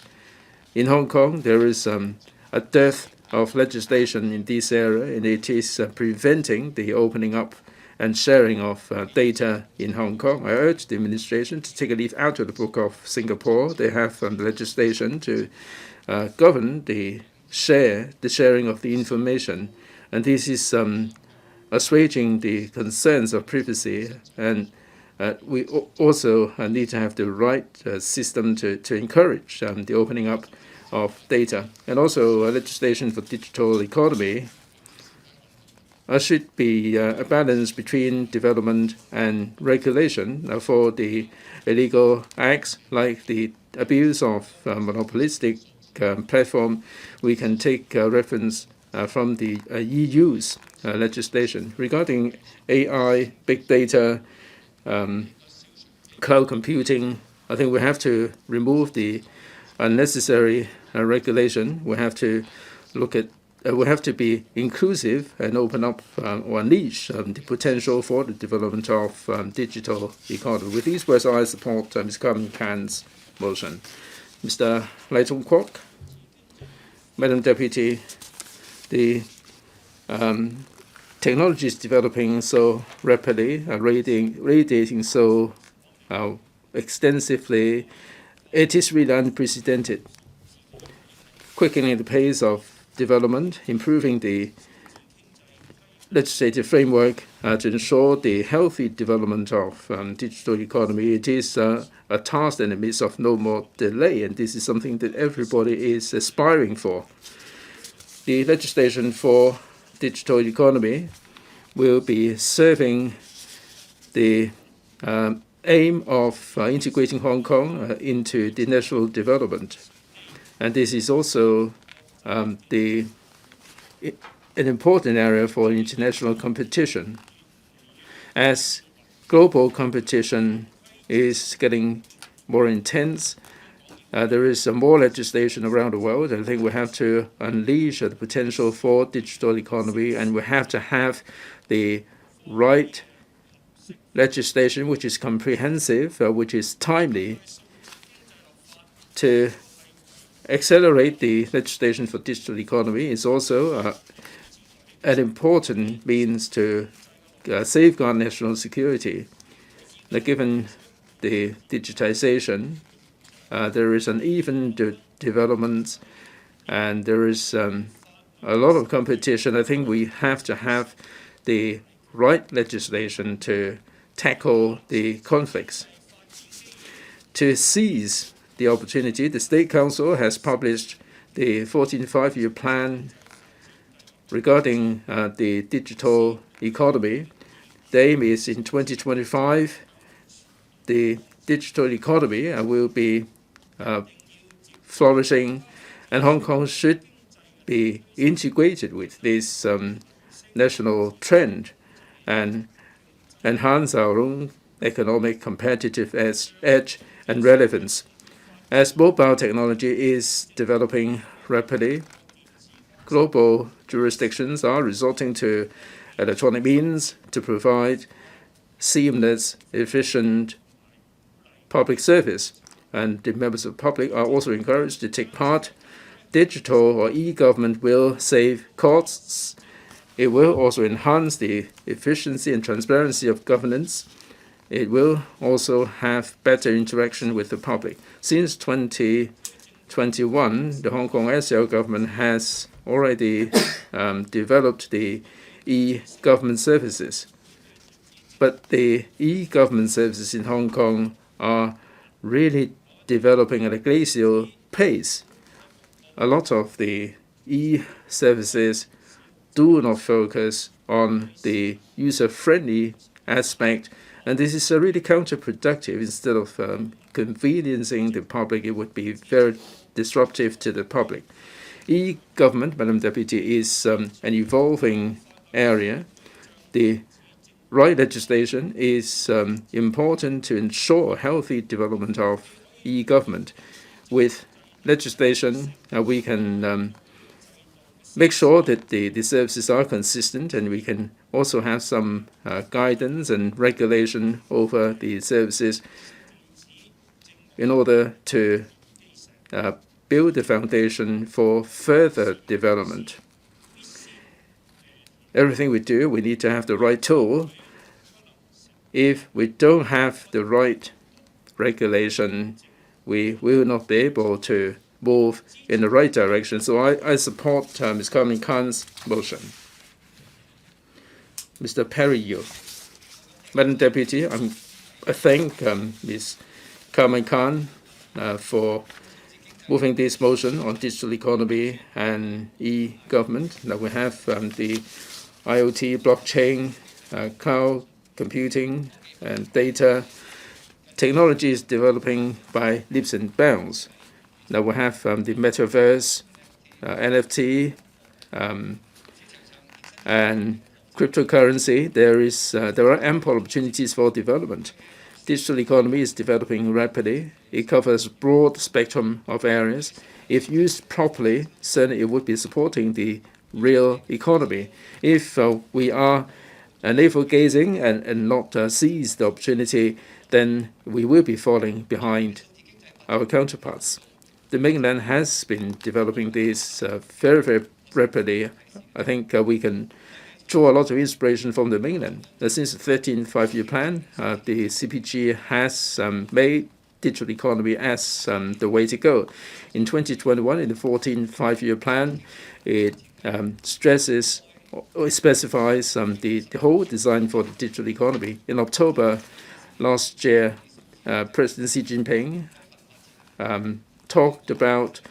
In Hong Kong, there is a dearth of legislation in this area, and it is preventing the opening up and sharing of data in Hong Kong. I urge the administration to take a leaf out of the book of Singapore. They have legislation to govern the sharing of the information, and this is assuaging the concerns of privacy, and we also need to have the right system to encourage the opening up of data. And also legislation for digital economy should be a balance between development and regulation for the illegal acts like the abuse of monopolistic platform. We can take reference from the EU's legislation. Regarding AI, big data, cloud computing, I think we have to remove the unnecessary regulation. We have to look at we have to be inclusive and open up or unleash the potential for the development of digital economy. With these words, I support Ms. Carmen KAN's motion. Mr. Legislating. Madam Deputy, the technology is developing so rapidly, radiating so extensively, it is really unprecedented, quickening the pace of development, improving the legislative framework to ensure the healthy development of digital economy. It is a task in the midst of no more delay, and this is something that everybody is aspiring for. The legislation for digital economy will be serving the aim of integrating Hong Kong into the national development. And this is also an important area for international competition. As global competition is getting more intense, there is more legislation around the world. I think we have to unleash the potential for digital economy, and we have to have the right legislation which is comprehensive, which is timely, to accelerate the legislation for digital economy is also an important means to safeguard national security. Now, given the digitization, there is an even development, and there is a lot of competition. I think we have to have the right legislation to tackle the conflicts. To seize the opportunity, the State Council has published the 14th Five-Year Plan regarding the digital economy. The aim is in 2025, the digital economy will be flourishing, and Hong Kong should be integrated with this national trend and enhance our own economic competitive edge and relevance. As mobile technology is developing rapidly, global jurisdictions are resorting to electronic means to provide seamless, efficient public service, and the members of the public are also encouraged to take part. Digital or e-government will save costs. It will also enhance the efficiency and transparency of governance. It will also have better interaction with the public. Since 2021, the Hong Kong SL government has already developed the e-government services. But the e-government services in Hong Kong are really developing at a glacial pace. A lot of the e-services do not focus on the user-friendly aspect, and this is really counterproductive. Instead of conveniencing the public, it would be very disruptive to the public. E-government, Madam Deputy, is an evolving area. The right legislation is important to ensure healthy development of e-government. With legislation, we can make sure that the services are consistent, and we can also have some guidance and regulation over the services in order to build the foundation for further development. Everything we do, we need to have the right tool. If we don't have the right regulation, we will not be able to move in the right direction. So I support Ms. Carmen KAN's motion. Mr. Perry, you. Madam Deputy, I thank Ms. Carmen KAN for moving this motion on digital economy and e-government. Now we have the IoT, blockchain, cloud computing, and data. Technology is developing by leaps and bounds. Now we have the metaverse, NFT, and cryptocurrency. There are ample opportunities for development. Digital economy is developing rapidly. It covers a broad spectrum of areas. If used properly, certainly it would be supporting the real economy. If we are navel-gazing and not seize the opportunity, then we will be falling behind our counterparts. The mainland has been developing this very, very rapidly. I think we can draw a lot of inspiration from the mainland. Since the 13th five-year plan, the CPG has made digital economy as the way to go. In 2021, in the 14th five-year plan, it stresses or specifies the whole design for the digital economy. In October last year, President Xi Jinping talked about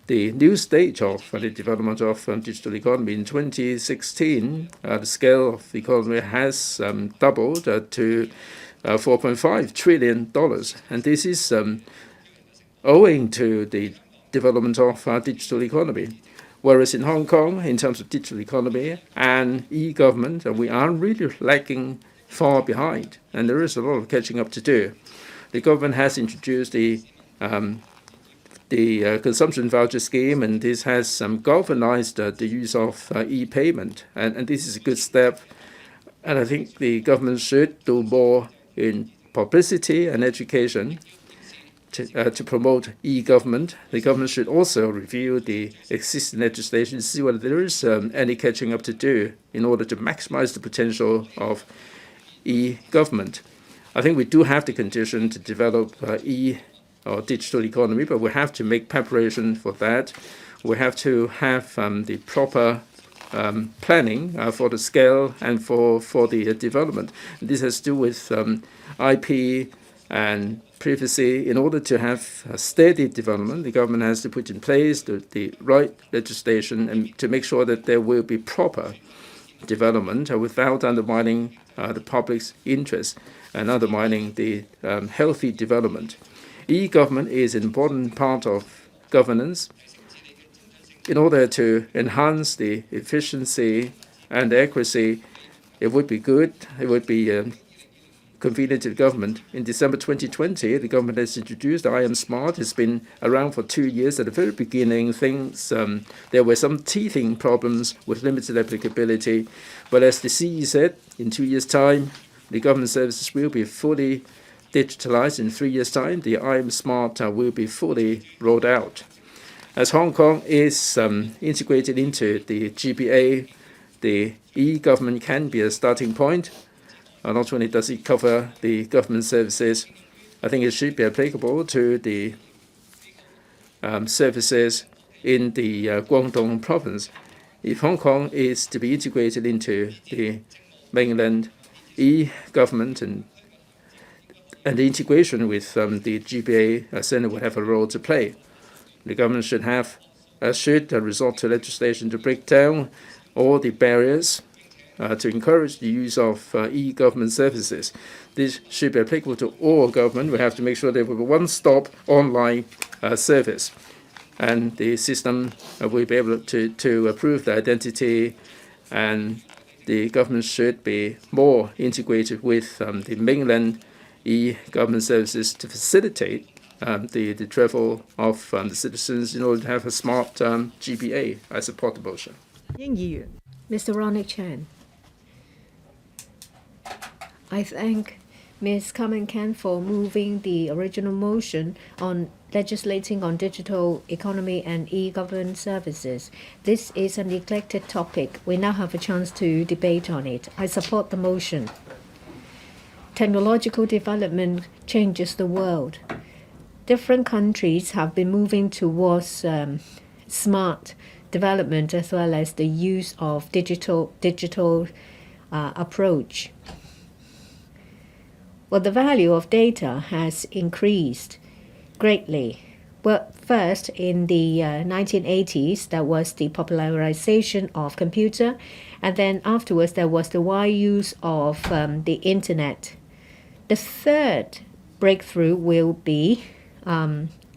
the new stage of the development of digital economy. In 2016, the scale of the economy has doubled to $4.5 trillion. And this is owing to the development of our digital economy. Whereas in Hong Kong, in terms of digital economy and e-government, we are really lagging far behind, and there is a lot of catching up to do. The government has introduced the consumption voucher scheme, and this has galvanized the use of e-payment, and this is a good step. And I think the government should do more in publicity and education to promote e-government. The government should also review the existing legislation to see whether there is any catching up to do in order to maximize the potential of e-government. I think we do have the condition to develop or digital economy, but we have to make preparation for that. We have to have the proper planning for the scale and for the development. This has to do with IP and privacy. In order to have a steady development, the government has to put in place the right legislation and to make sure that there will be proper development without undermining the public's interest and undermining the healthy development. E-government is an important part of governance. In order to enhance the efficiency and accuracy, it would be good, it would be convenient to the government. In December 2020, the government has introduced I Am Smart. It's been around for 2 years. At the very beginning, there were some teething problems with limited applicability. But as the CE said, in 2 years' time, the government services will be fully digitalized. In 3 years' time, the I Am Smart will be fully rolled out. As Hong Kong is integrated into the GBA, the e-government can be a starting point. Not only does it cover the government services, I think it should be applicable to the services in the Guangdong province. If Hong Kong is to be integrated into the mainland e-government and the integration with the GBA center would have a role to play. The government should resort to legislation to break down all the barriers to encourage the use of e-government services. This should be applicable to all government. We have to make sure there will be one-stop online service. And the system will be able to approve the identity, and the government should be more integrated with the mainland e-government services to facilitate the travel of the citizens in order to have a smart GBA. I support the motion. Mr. Ronnie Chan. I thank Ms. Carmen KAN for moving the original motion on legislating on digital economy and e-government services. This is a neglected topic. We now have a chance to debate on it. I support the motion. Technological development changes the world. Different countries have been moving towards smart development as well as the use of digital approach. Well, the value of data has increased greatly. Well, first, in the 1980s, there was the popularization of computer, and then afterwards there was the wide use of the internet. The third breakthrough will be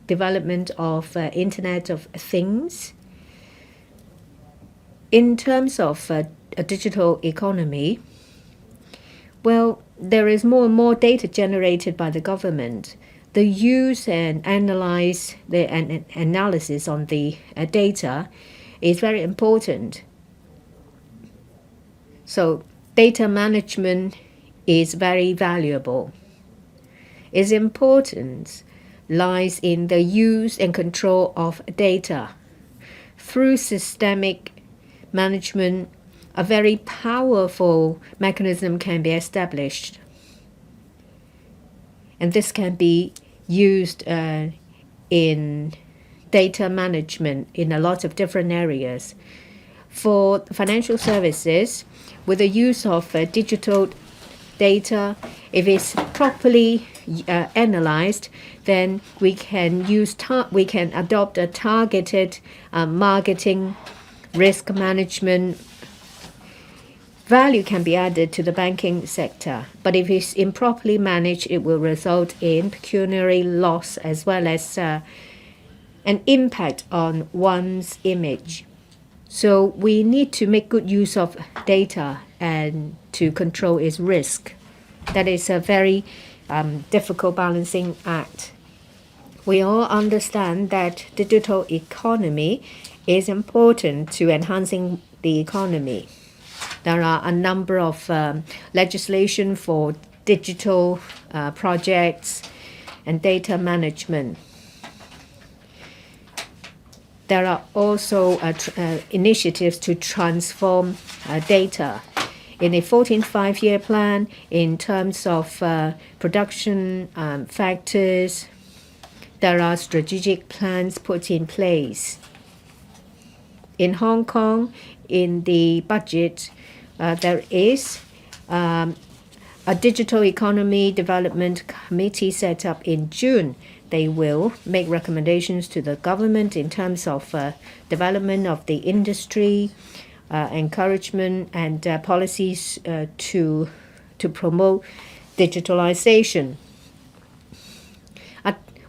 development of Internet of Things. In terms of a digital economy, well, there is more and more data generated by the government. The use and analysis on the data is very important. So data management is very valuable. Its importance lies in the use and control of data. Through systemic management, a very powerful mechanism can be established. And this can be used in data management in a lot of different areas. For financial services, with the use of digital data, if it's properly analyzed, then we can adopt a targeted marketing, risk management. Value can be added to the banking sector, but if it's improperly managed, it will result in pecuniary loss as well as an impact on one's image. So we need to make good use of data and to control its risk. That is a very difficult balancing act. We all understand that digital economy is important to enhancing the economy. There are a number of legislation for digital projects and data management. There are also initiatives to transform data. In a 14th five-year plan, in terms of production factors, there are strategic plans put in place. In Hong Kong, in the budget, there is a digital economy development committee set up in June. They will make recommendations to the government in terms of development of the industry, encouragement and policies to promote digitalization.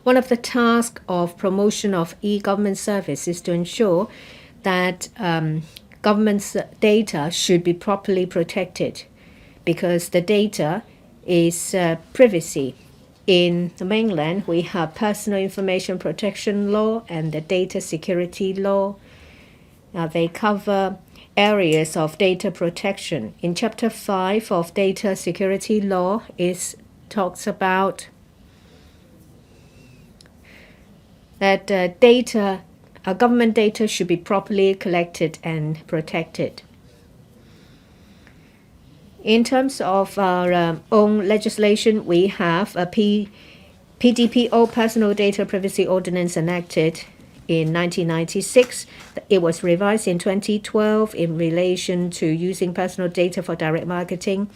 One of the tasks of promotion of e-government service is to ensure that government's data should be properly protected, because the data is privacy. In the mainland, we have personal information protection law and the data security law. Now, they cover areas of data protection. In Chapter 5 of Data Security Law, it talks about that government data should be properly collected and protected. In terms of our own legislation, we have a PDPO, Personal Data Privacy Ordinance, enacted in 1996. It was revised in 2012 in relation to using personal data for direct marketing.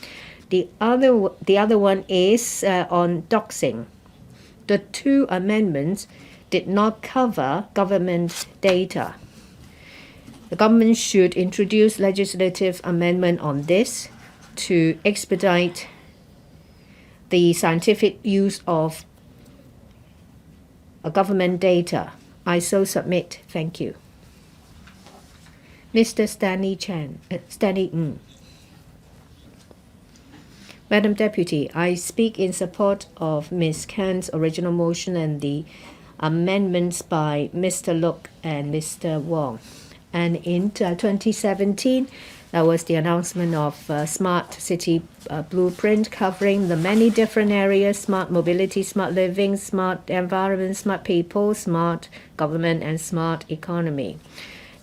The other one is on doxing. The two amendments did not cover government data. The government should introduce legislative amendment on this to expedite the scientific use of government data. I so submit. Thank you. Mr. Stanley Ng. Madam Deputy, I speak in support of Ms. Kan's original motion and the amendments by Mr. Look and Mr. Wong. And in 2017, that was the announcement of Smart City Blueprint, covering the many different areas: smart mobility, smart living, smart environment, smart people, smart government, and smart economy.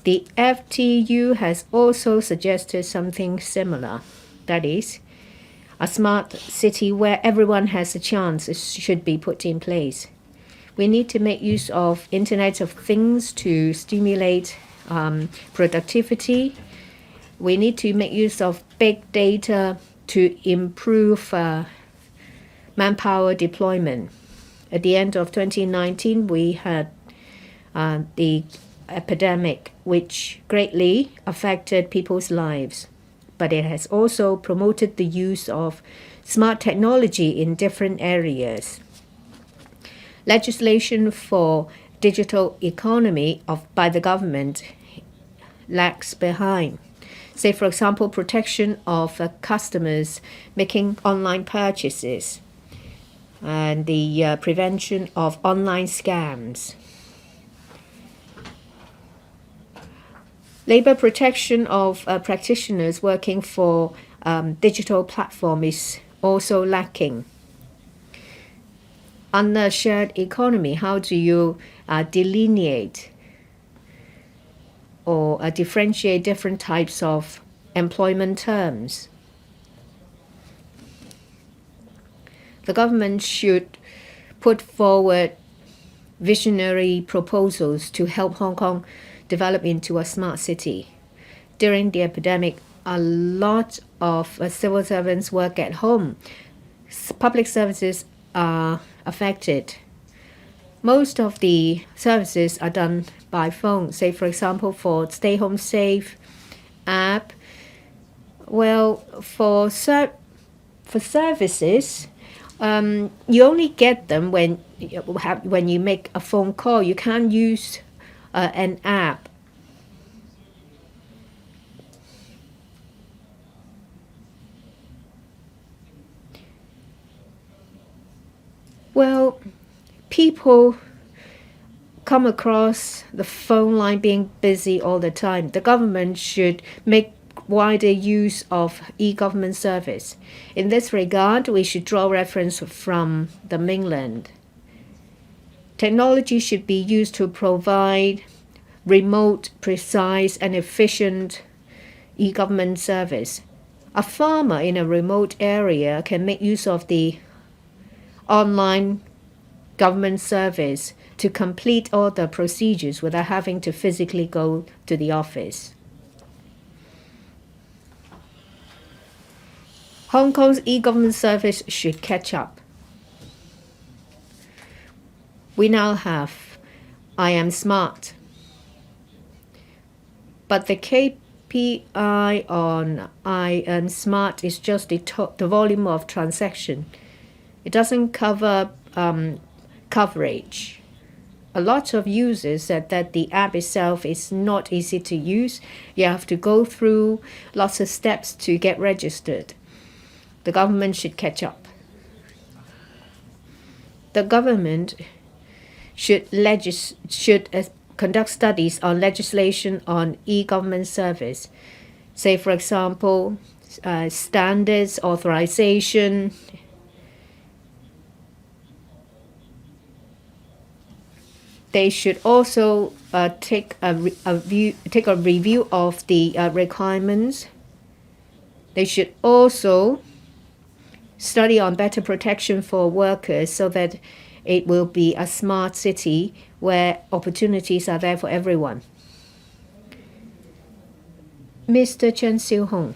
The FTU has also suggested something similar. That is, a smart city where everyone has a chance should be put in place. We need to make use of Internet of Things to stimulate productivity. We need to make use of big data to improve manpower deployment. At the end of 2019, we had the epidemic, which greatly affected people's lives. But it has also promoted the use of smart technology in different areas. Legislation for digital economy by the government lags behind. Say, for example, protection of customers making online purchases and the prevention of online scams. Labor protection of practitioners working for digital platform is also lacking. Under shared economy, how do you delineate or differentiate different types of employment terms. The government should put forward visionary proposals to help Hong Kong develop into a smart city. During the epidemic, a lot of civil servants work at home. Public services are affected. Most of the services are done by phone. Say, for example, for Stay Home Safe app. Well, for services, you only get them when you make a phone call. You can't use an app. Well, people come across the phone line being busy all the time. The government should make wider use of e-government service. In this regard, we should draw reference from the mainland. Technology should be used to provide remote, precise, and efficient e-government service. A farmer in a remote area can make use of the online government service to complete all the procedures without having to physically go to the office. Hong Kong's e-government service should catch up. We now have I Am Smart, but the KPI on I Am Smart is just the volume of transaction. It doesn't cover coverage. A lot of users said that the app itself is not easy to use. You have to go through lots of steps to get registered. The government should catch up. The government should conduct studies on legislation on e-government service. Say, for example, standards, authorization. They should also take a review of the requirements. They should also study on better protection for workers so that it will be a smart city where opportunities are there for everyone. Mr. Chen Siu-hung.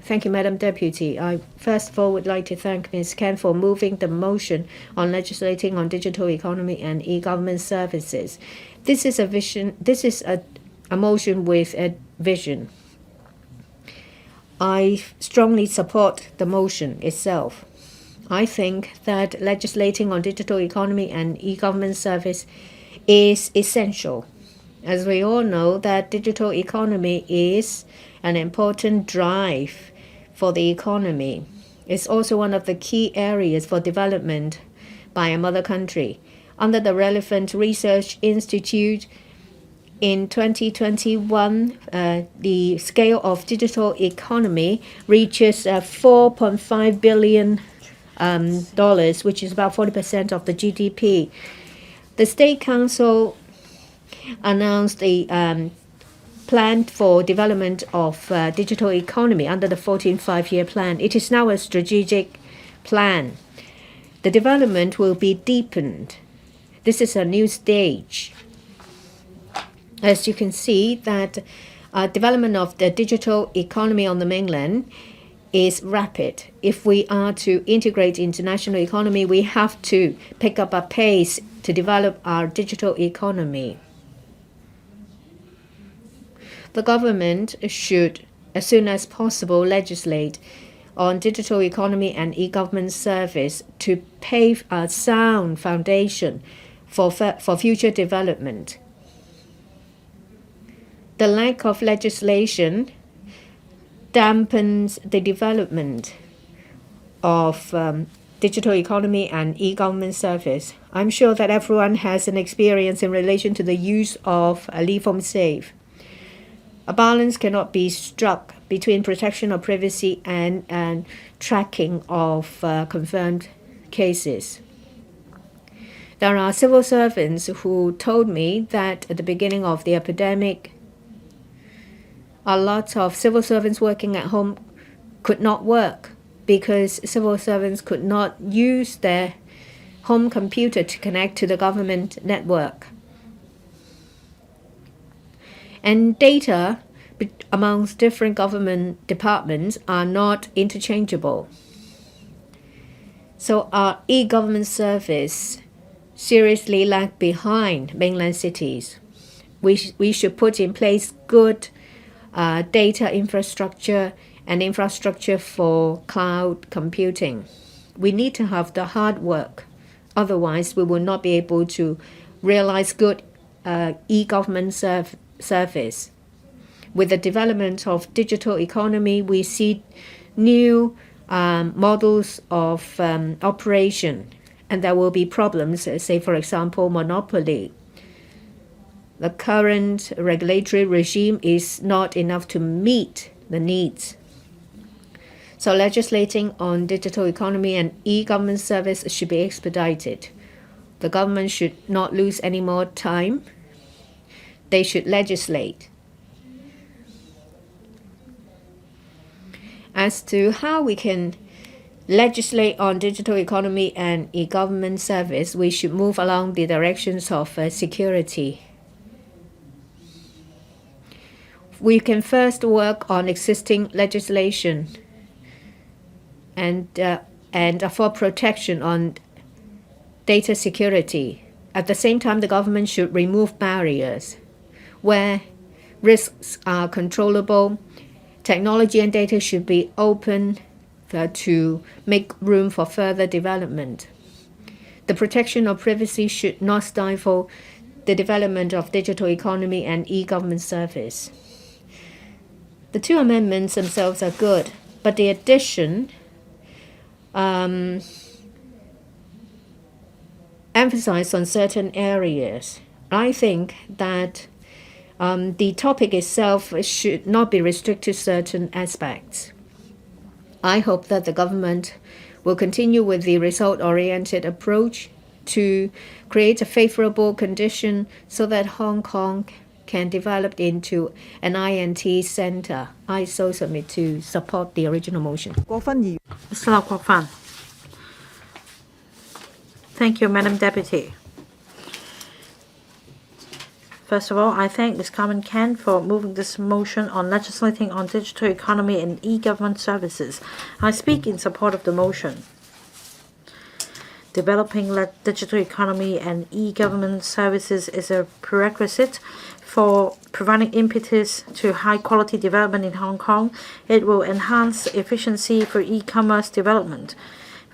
Thank you, Madam Deputy. I first of all would like to thank Ms. Kan for moving the motion on legislating on digital economy and e-government services. This is a vision. This is a motion with a vision. I strongly support the motion itself. I think that legislating on digital economy and e-government service is essential. As we all know, that digital economy is an important drive for the economy. It's also one of the key areas for development by a mother country. Under the relevant research institute, in 2021, the scale of digital economy reaches $4.5 billion, which is about 40% of the GDP. The State Council announced a plan for development of digital economy under the 14th five-year plan. It is now a strategic plan. The development will be deepened. This is a new stage. As you can see, that development of the digital economy on the mainland is rapid. If we are to integrate international economy, we have to pick up a pace to develop our digital economy. The government should, as soon as possible, legislate on digital economy and e-government service to pave a sound foundation for future development. The lack of legislation dampens the development of digital economy and e-government service. I'm sure that everyone has an experience in relation to the use of Leave Home Safe. A balance cannot be struck between protection of privacy and tracking of confirmed cases. There are civil servants who told me that at the beginning of the epidemic, a lot of civil servants working at home could not work because civil servants could not use their home computer to connect to the government network. And data amongst different government departments are not interchangeable. So our e-government service seriously lag behind mainland cities. We should put in place good data infrastructure and infrastructure for cloud computing. We need to have the hard work. Otherwise, we will not be able to realize good e-government service. With the development of digital economy, we see new models of operation, and there will be problems, say, for example, monopoly. The current regulatory regime is not enough to meet the needs. So legislating on digital economy and e-government service should be expedited. The government should not lose any more time. They should legislate. As to how we can legislate on digital economy and e-government service, we should move along the directions of security. We can first work on existing legislation and for protection on data security. At the same time, the government should remove barriers where risks are controllable. Technology and data should be open to make room for further development. The protection of privacy should not stifle the development of digital economy and e-government service. The two amendments themselves are good, but the addition emphasize on certain areas. I think that the topic itself should not be restricted to certain aspects. I hope that the government will continue with the result-oriented approach to create a favorable condition so that Hong Kong can develop into an INT center. I so submit to support the original motion. Mr. Lau Kwok-fan. Thank you, Madam Deputy. First of all, I thank Ms. Carmen KAN for moving this motion on legislating on digital economy and e-government services. I speak in support of the motion. Developing digital economy and e-government services is a prerequisite for providing impetus to high-quality development in Hong Kong. It will enhance efficiency for e-commerce development.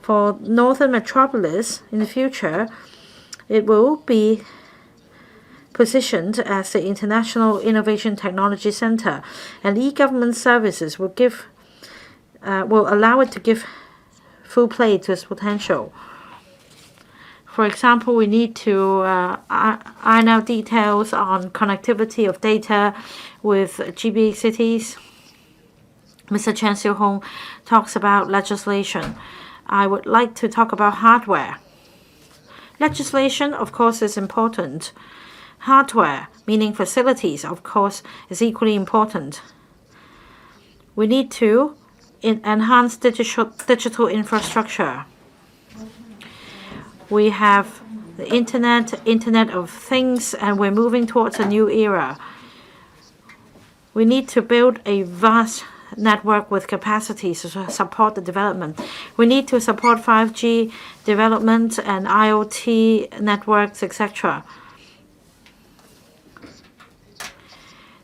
For Northern Metropolis in the future, it will be positioned as the International Innovation Technology Center, and e-government services will allow it to give full play to its potential. For example, we need to iron out details on connectivity of data with GBA cities. Mr. Chung-hung talks about legislation. I would like to talk about hardware. Legislation, of course, is important. Hardware, meaning facilities, of course, is equally important. We need to enhance digital infrastructure. We have the Internet of Things, and we're moving towards a new era. We need to build a vast network with capacities to support the development. We need to support 5G development and IoT networks, etc.,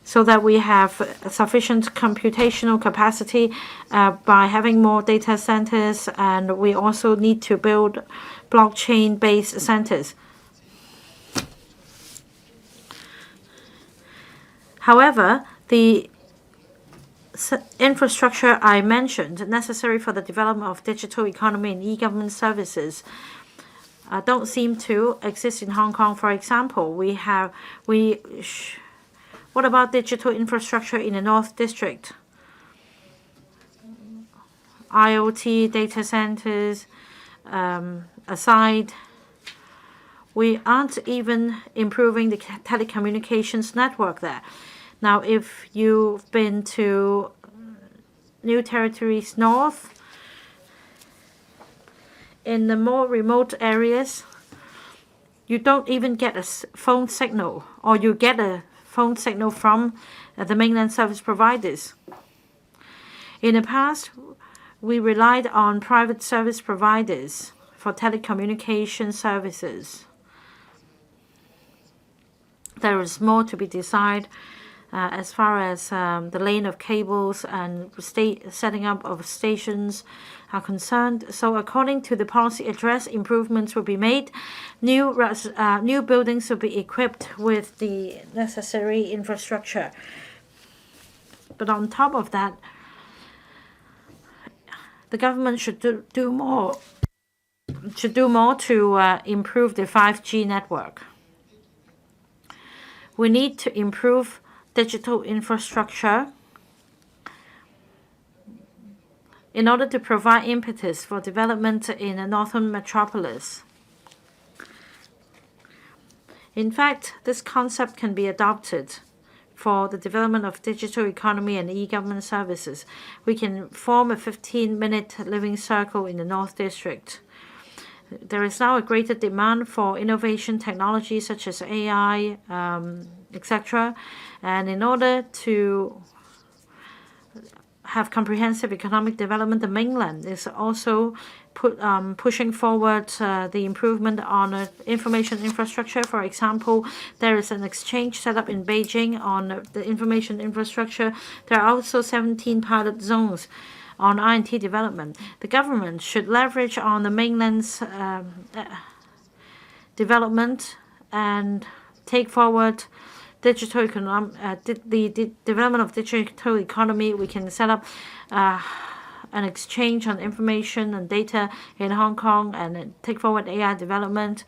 so that we have sufficient computational capacity by having more data centers, and we also need to build blockchain-based centers. However, the infrastructure I mentioned necessary for the development of digital economy and e-government services don't seem to exist in Hong Kong. For example, what about digital infrastructure in the North District? IoT data centers aside, we aren't even improving the telecommunications network there. Now, if you've been to New Territories North, in the more remote areas, you don't even get a phone signal, or you get a phone signal from the mainland service providers. In the past, we relied on private service providers for telecommunication services. There is more to be decided as far as the laying of cables and setting up of stations are concerned. So according to the policy address, improvements will be made. New buildings will be equipped with the necessary infrastructure. But on top of that, the government should do more to improve the 5G network. We need to improve digital infrastructure in order to provide impetus for development in a northern metropolis. In fact, this concept can be adopted for the development of digital economy and e-government services. We can form a 15-minute living circle in the North District. There is now a greater demand for innovation technology such as AI, etc. And in order to have comprehensive economic development, the mainland is also pushing forward the improvement on information infrastructure. For example, there is an exchange set up in Beijing on the information infrastructure. There are also 17 pilot zones on I&T development. The government should leverage on the mainland's development and take forward digital the development of digital economy. We can set up an exchange on information and data in Hong Kong and take forward AI development.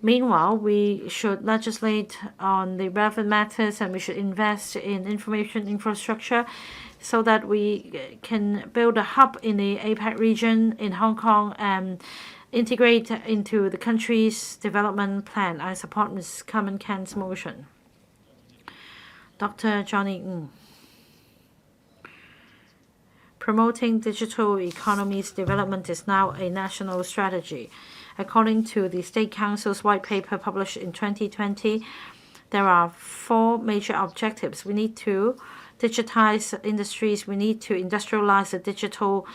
Meanwhile, we should legislate on the relevant matters, and we should invest in information infrastructure so that we can build a hub in the APEC region in Hong Kong and integrate into the country's development plan. I support Ms. Carmen KAN's motion. Dr. Johnny Ng. Promoting digital economy's development is now a national strategy. According to the State Council's white paper published in 2020, there are 4 major objectives. We need to digitize industries. We need to industrialize the digital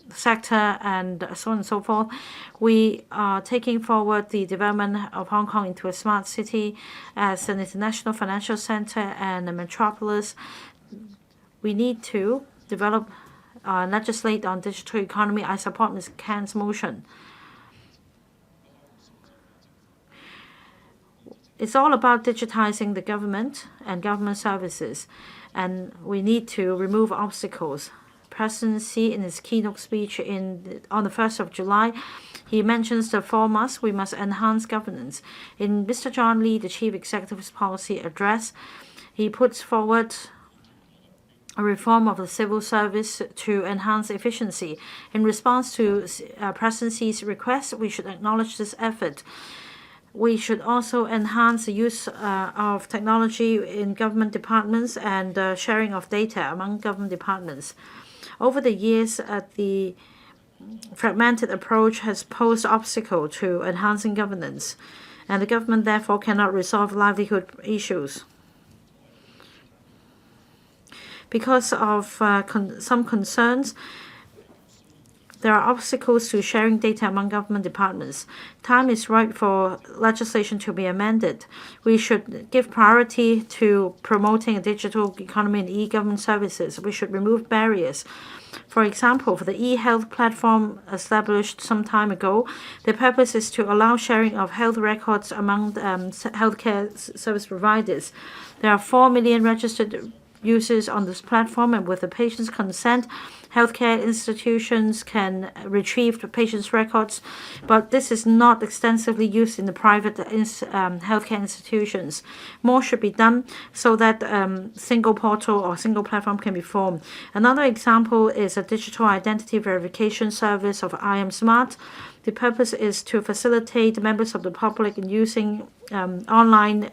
sector, and so on and so forth. We are taking forward the development of Hong Kong into a smart city as an international financial center and a metropolis. We need to develop, legislate on digital economy. I support Ms. KAN's motion. It's all about digitizing the government and government services, and we need to remove obstacles. President Xi, in his keynote speech on the 1st of July, he mentions the 4 musts. We must enhance governance. In Mr. John Lee, the Chief Executive's policy address, he puts forward a reform of the civil service to enhance efficiency. In response to President Xi's request, we should acknowledge this effort. We should also enhance the use of technology in government departments and sharing of data among government departments. Over the years, the fragmented approach has posed obstacle to enhancing governance, and the government therefore cannot resolve livelihood issues. Because of some concerns, there are obstacles to sharing data among government departments. Time is right for legislation to be amended. We should give priority to promoting a digital economy and e-government services. We should remove barriers. For example, for the e-health platform established some time ago, the purpose is to allow sharing of health records among healthcare service providers. There are 4 million registered users on this platform, and with the patient's consent, healthcare institutions can retrieve the patient's records, but this is not extensively used in the private healthcare institutions. More should be done so that single portal or single platform can be formed. Another example is a digital identity verification service of I Am Smart. The purpose is to facilitate members of the public in using online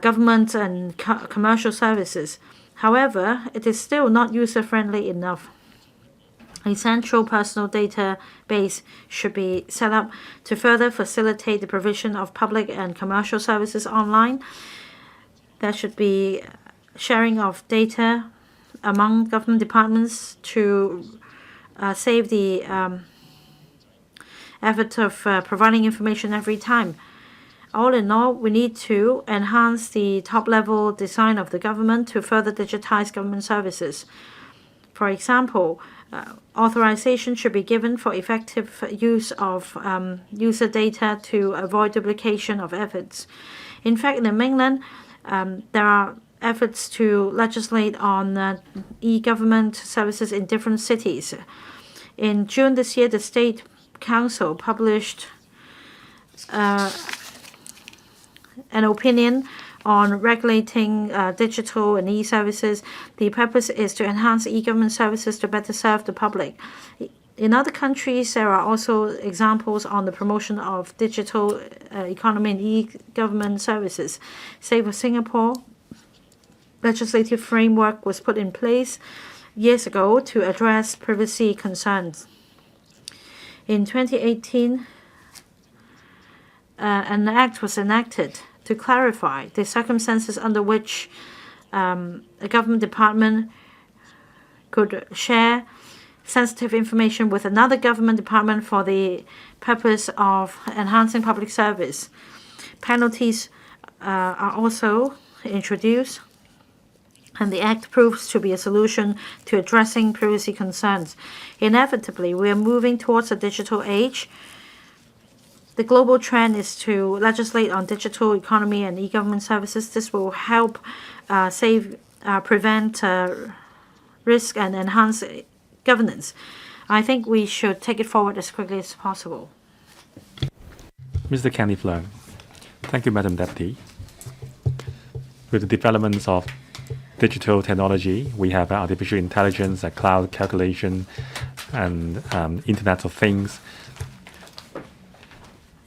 government and commercial services. However, it is still not user-friendly enough. A central personal database should be set up to further facilitate the provision of public and commercial services online. There should be sharing of data among government departments to save the effort of providing information every time. All in all, we need to enhance the top-level design of the government to further digitize government services. For example, authorization should be given for effective use of user data to avoid duplication of efforts. In fact, in the mainland, there are efforts to legislate on e-government services in different cities. In June this year, the State Council published an opinion on regulating digital and e-services. The purpose is to enhance e-government services to better serve the public. In other countries, there are also examples on the promotion of digital economy and e-government services. Say for Singapore, legislative framework was put in place years ago to address privacy concerns. In 2018, an act was enacted to clarify the circumstances under which a government department could share sensitive information with another government department for the purpose of enhancing public service. Penalties are also introduced, and the Act proves to be a solution to addressing privacy concerns. Inevitably, we are moving towards a digital age. The global trend is to legislate on digital economy and e-government services. This will help prevent risk and enhance governance. I think we should take it forward as quickly as possible. Mr. Kenny Flung. Thank you, Madam Deputy. With the developments of digital technology, we have artificial intelligence, cloud calculation, and Internet of Things.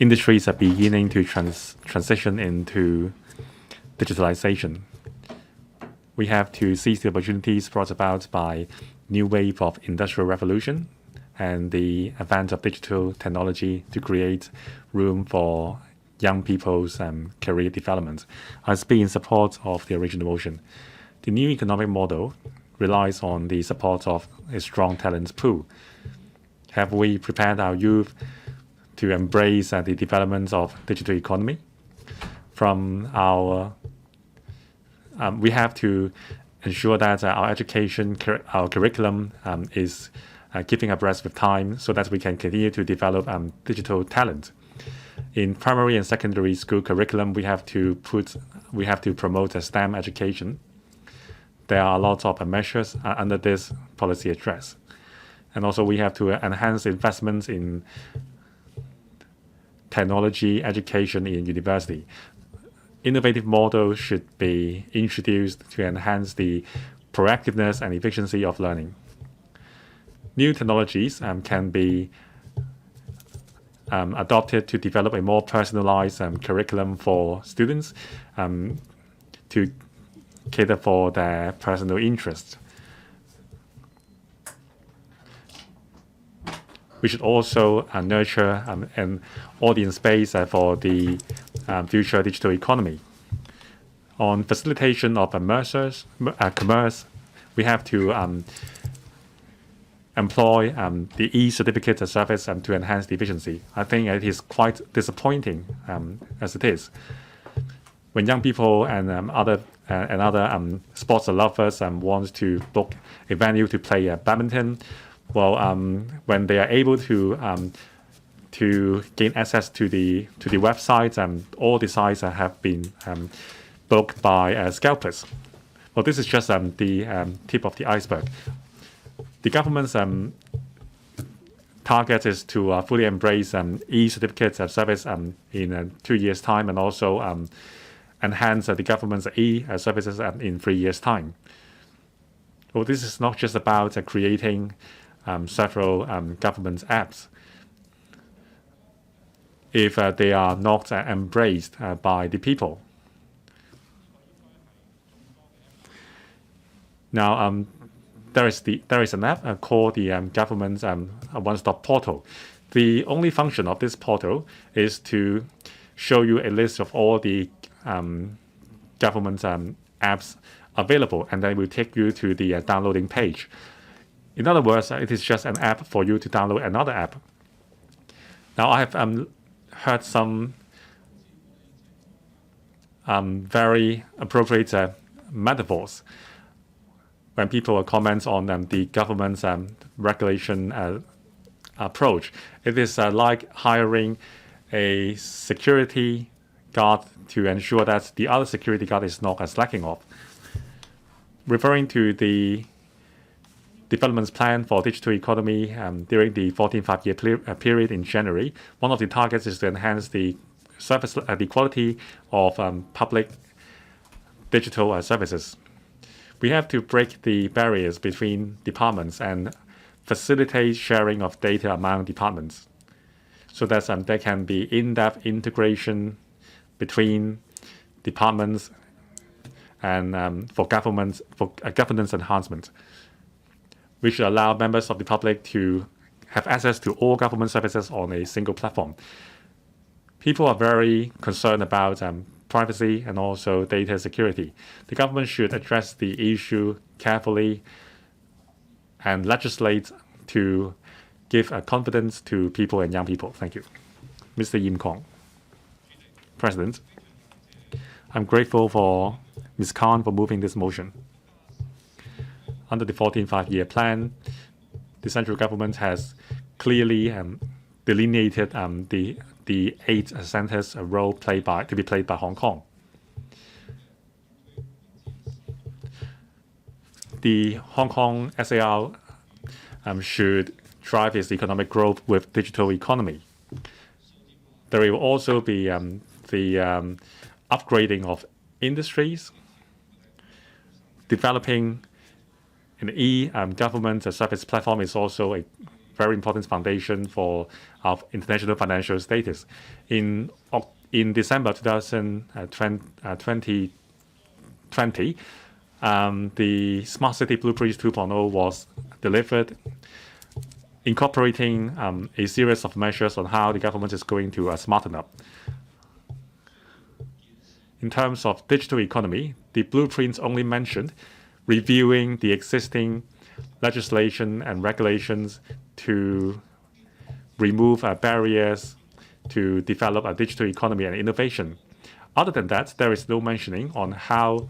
Industries are beginning to transition into digitalization. We have to seize the opportunities brought about by new wave of industrial revolution and the advance of digital technology to create room for young people's career development. I speak in support of the original motion. The new economic model relies on the support of a strong talent pool. Have we prepared our youth to embrace the developments of digital economy? From we have to ensure that our education, our curriculum is keeping abreast with time so that we can continue to develop digital talent. In primary and secondary school curriculum, we have to promote a STEM education. There are a lot of measures under this policy address. And also we have to enhance investments in technology education in university. Innovative models should be introduced to enhance the proactiveness and efficiency of learning. New technologies can be adopted to develop a more personalized curriculum for students to cater for their personal interests. We should also nurture an audience base for the future digital economy. On facilitation of commerce, we have to employ the e-certificate service to enhance the efficiency. I think it is quite disappointing as it is. When young people and other sports lovers want to book a venue to play badminton, well, when they are able to gain access to the website, all the sites have been booked by scalpers. Well, this is just the tip of the iceberg. The government's target is to fully embrace e-certificate service in 2 years' time, and also enhance the government's e-services in 3 years' time. Well, this is not just about creating several government apps. if they are not embraced by the people. Now, there is an app called the Government One-Stop Portal. The only function of this portal is to show you a list of all the government apps available, and then it will take you to the downloading page. In other words, it is just an app for you to download another app. Now, I have heard some very appropriate metaphors when people comment on the government's regulation approach. It is like hiring a security guard to ensure that the other security guard is not slacking off. Referring to the development plan for digital economy during the 14th five-year period in January, one of the targets is to enhance the service, the quality of public digital services. We have to break the barriers between departments and facilitate sharing of data among departments, so that there can be in-depth integration between departments and for governance enhancement. We should allow members of the public to have access to all government services on a single platform. People are very concerned about privacy and also data security. The government should address the issue carefully and legislate to give confidence to people and young people. Thank you. Mr. Yim Kong. President, I'm grateful for Ms. Khan for moving this motion. Under the 14th five-year plan, the central government has clearly delineated the 8 centers role to be played by Hong Kong. The Hong Kong SAR should drive its economic growth with digital economy. There will also be the upgrading of industries, developing an e-government service platform is also a very important foundation for our international financial status. In December 2020, the Smart City Blueprint 2.0 was delivered, incorporating a series of measures on how the government is going to smarten up. In terms of digital economy, the blueprints only mentioned reviewing the existing legislation and regulations to remove barriers to develop a digital economy and innovation. Other than that, there is no mentioning on how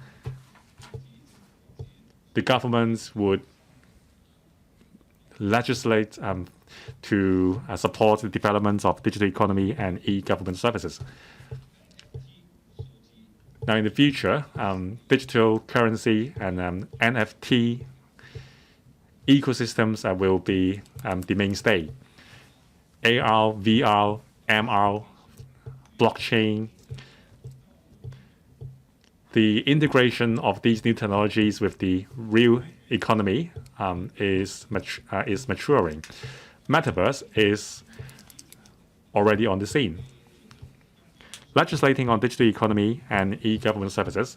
the governments would legislate to support the development of digital economy and e-government services. Now, in the future, digital currency and NFT ecosystems will be the mainstay. AR, VR, MR, blockchain. The integration of these new technologies with the real economy is maturing. Metaverse is already on the scene. Legislating on digital economy and e-government services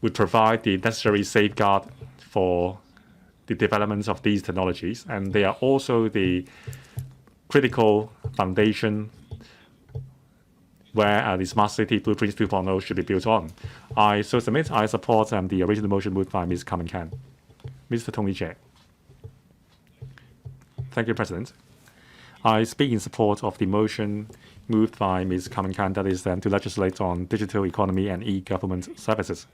would provide the necessary safeguard for the development of these technologies, and they are also the critical foundation where the Smart City Blueprint 2.0 should be built on. I support the original motion moved by Ms. Carmen KAN. Mr. Tony Chair. Thank you, President. I speak in support of the motion moved by Ms. Carmen KAN, that is to legislate on digital economy and e-government services.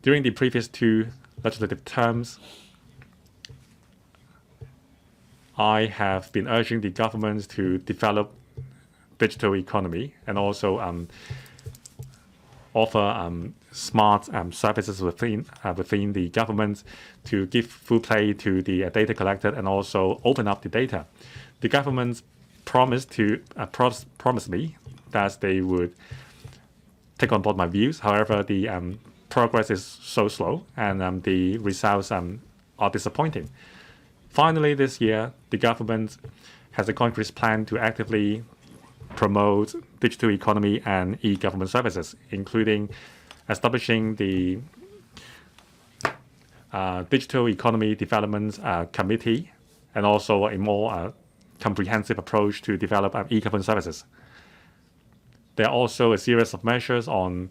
During the previous 2 legislative terms, I have been urging the government to develop digital economy and also offer smart services within the government to give full play to the data collected and also open up the data. The government promised me that they would take on board my views. However, the progress is so slow and the results are disappointing. Finally, this year, the government has a concrete plan to actively promote digital economy and e-government services, including establishing the Digital Economy Development Committee, and also a more comprehensive approach to develop e-government services. There are also a series of measures on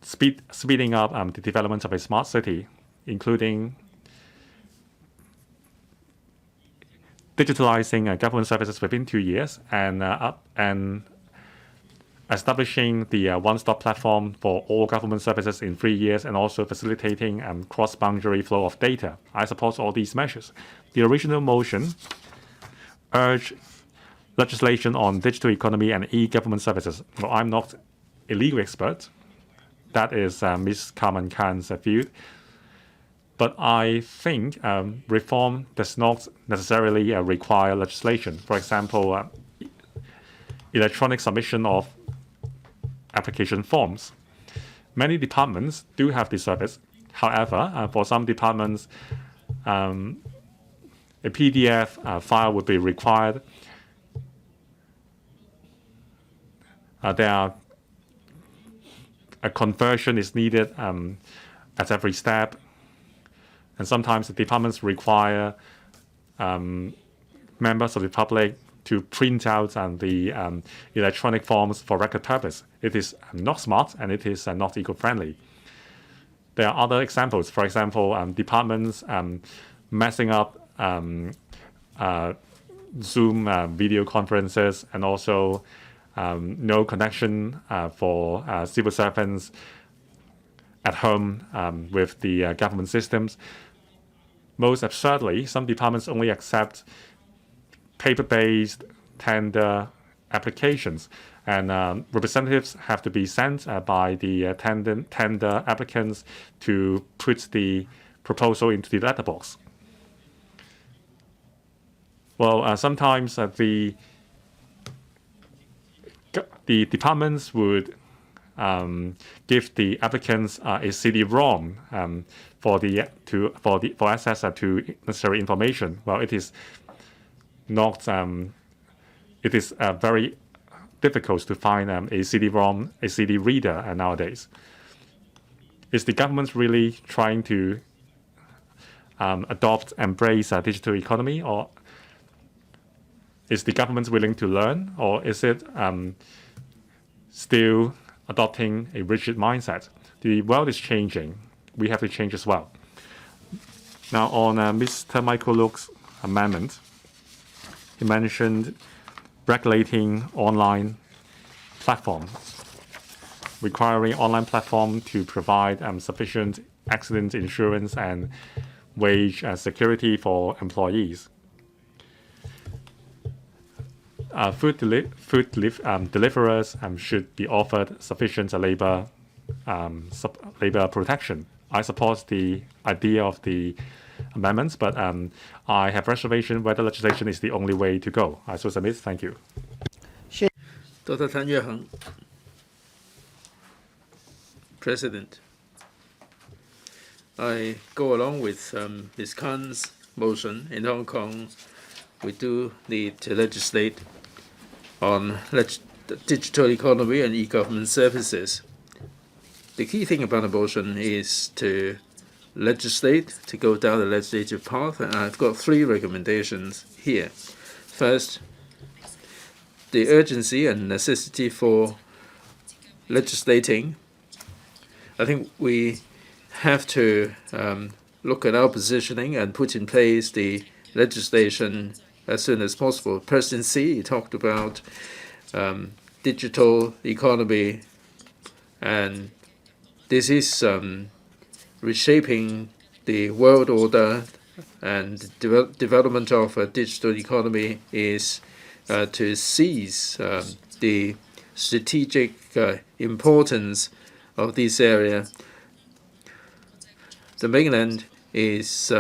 speeding up the development of a smart city, including digitalizing government services within 2 years and establishing the one-stop platform for all government services in 3 years, and also facilitating cross-boundary flow of data. I support all these measures. The original motion urged legislation on digital economy and e-government services. Well, I'm not a legal expert. That is Ms. Carmen KAN's view. But I think reform does not necessarily require legislation. For example, electronic submission of application forms. Many departments do have this service. However, for some departments, a PDF file would be required. A conversion is needed at every step. And sometimes the departments require members of the public to print out the electronic forms for record purpose. It is not smart, and it is not eco-friendly. There are other examples. For example, departments messing up Zoom video conferences, and also no connection for civil servants at home with the government systems. Most absurdly, some departments only accept paper-based tender applications, and representatives have to be sent by the tender applicants to put the proposal into the letterbox. Well, sometimes the departments would give the applicants a CD-ROM for access to necessary information. Well, it is not. It is very difficult to find a CD-ROM, a CD reader nowadays. Is the government really trying to embrace a digital economy, or is the government willing to learn, or is it still adopting a rigid mindset? The world is changing. We have to change as well. Now, on Mr. Michael Look's amendment, he mentioned regulating online platform, requiring online platform to provide sufficient accident insurance and wage security for employees. Food deliverers should be offered sufficient labor protection. I support the idea of the amendments, but I have reservation whether legislation is the only way to go. I so submit. Thank you. Dr. Chung-hung, President, I go along with Ms. Kan's motion. In Hong Kong, we do need to legislate on digital economy and e-government services. The key thing about a motion is to legislate, to go down the legislative path, and I've got 3 recommendations here. First, the urgency and necessity for legislating. I think we have to look at our positioning and put in place the legislation as soon as possible. President Xi talked about digital economy, and this is reshaping the world order, and development of a digital economy is to seize the strategic importance of this area. The mainland is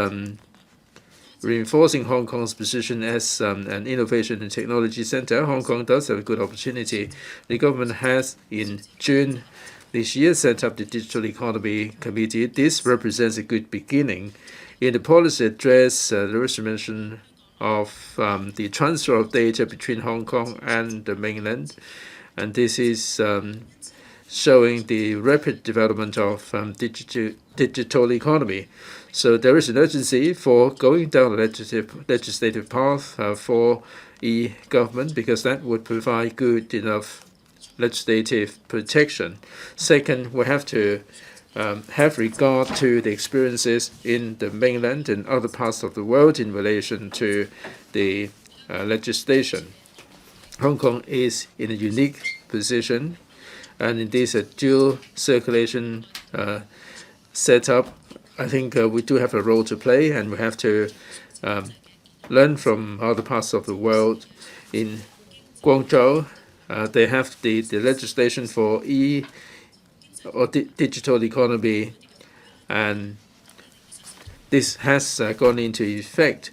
reinforcing Hong Kong's position as an innovation and technology center. Hong Kong does have a good opportunity. The government has, in June this year, set up the Digital Economy Committee. This represents a good beginning. In the policy address, there was mention of the transfer of data between Hong Kong and the mainland, and this is showing the rapid development of digital economy. So there is an urgency for going down the legislative path for e-government, because that would provide good enough legislative protection. Second, we have to have regard to the experiences in the mainland and other parts of the world in relation to the legislation. Hong Kong is in a unique position, and in this dual circulation setup, I think we do have a role to play, and we have to learn from other parts of the world. In Guangzhou, they have the legislation for digital economy, and this has gone into effect,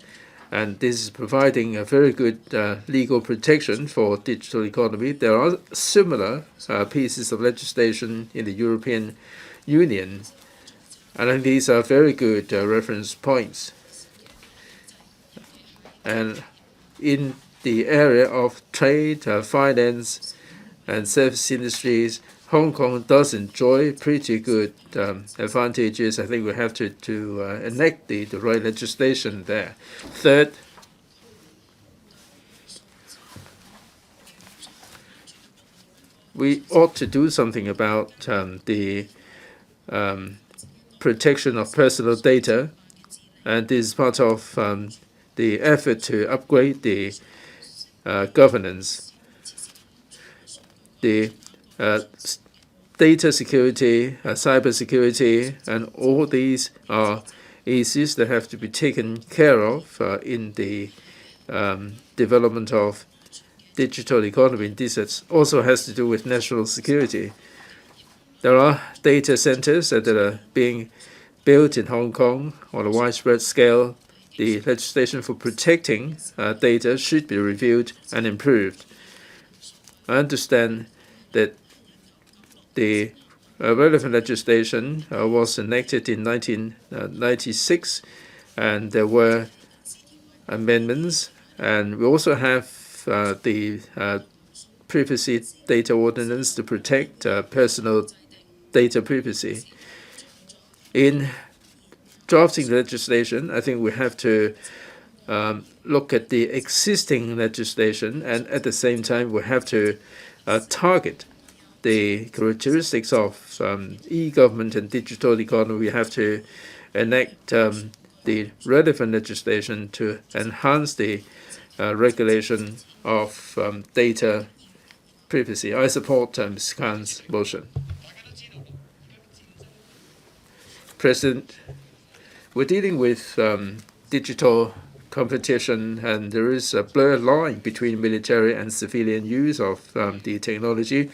and this is providing a very good legal protection for digital economy. There are similar pieces of legislation in the European Union, and I think these are very good reference points. And in the area of trade, finance, and service industries, Hong Kong does enjoy pretty good advantages. I think we have to enact the right legislation there. Third, we ought to do something about the protection of personal data, and this is part of the effort to upgrade the governance. The data security, cyber security, and all these are issues that have to be taken care of in the development of digital economy. This also has to do with national security. There are data centers that are being built in Hong Kong on a widespread scale. The legislation for protecting data should be reviewed and improved. I understand that the relevant legislation was enacted in 1996, and there were amendments, and we also have the privacy data ordinance to protect personal data privacy. In drafting the legislation, I think we have to look at the existing legislation, and at the same time we have to target the characteristics of e-government and digital economy. We have to enact the relevant legislation to enhance the regulation of data privacy. I support Ms. Kan's motion. President, we're dealing with digital competition, and there is a blurred line between military and civilian use of the technology.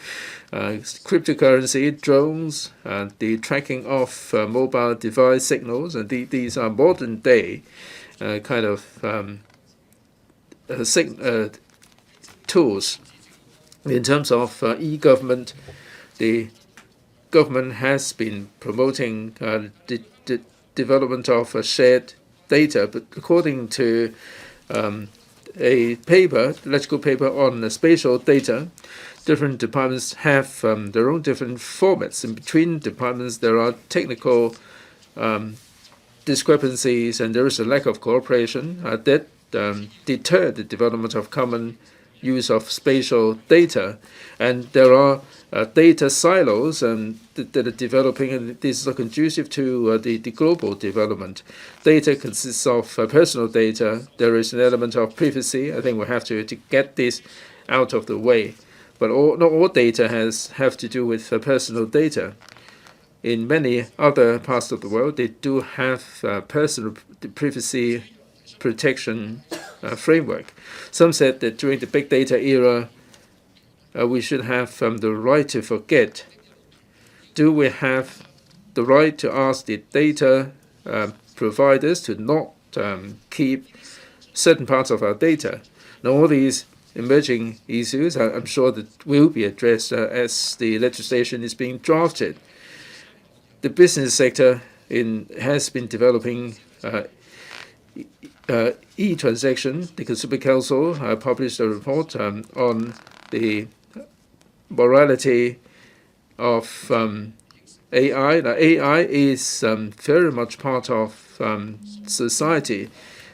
Cryptocurrency, drones, the tracking of mobile device signals, and these are modern day kind of tools. In terms of e-government, the government has been promoting the development of shared data, but according to a paper, electrical paper on spatial data, different departments have their own different formats. In between departments, there are technical discrepancies, and there is a lack of cooperation that deter the development of common use of spatial data. And there are data silos that are developing, and this is conducive to the global development. Data consists of personal data. There is an element of privacy. I think we have to get this out of the way. But not all data have to do with personal data. In many other parts of the world, they do have personal privacy protection framework. Some said that during the big data era, we should have the right to forget. Do we have the right to ask the data providers to not keep certain parts of our data? Now, all these emerging issues, I'm sure that will be addressed as the legislation is being drafted. The business sector has been developing e-transaction, the Consumer Council published a report on the morality of AI. Now, AI is very much part of society.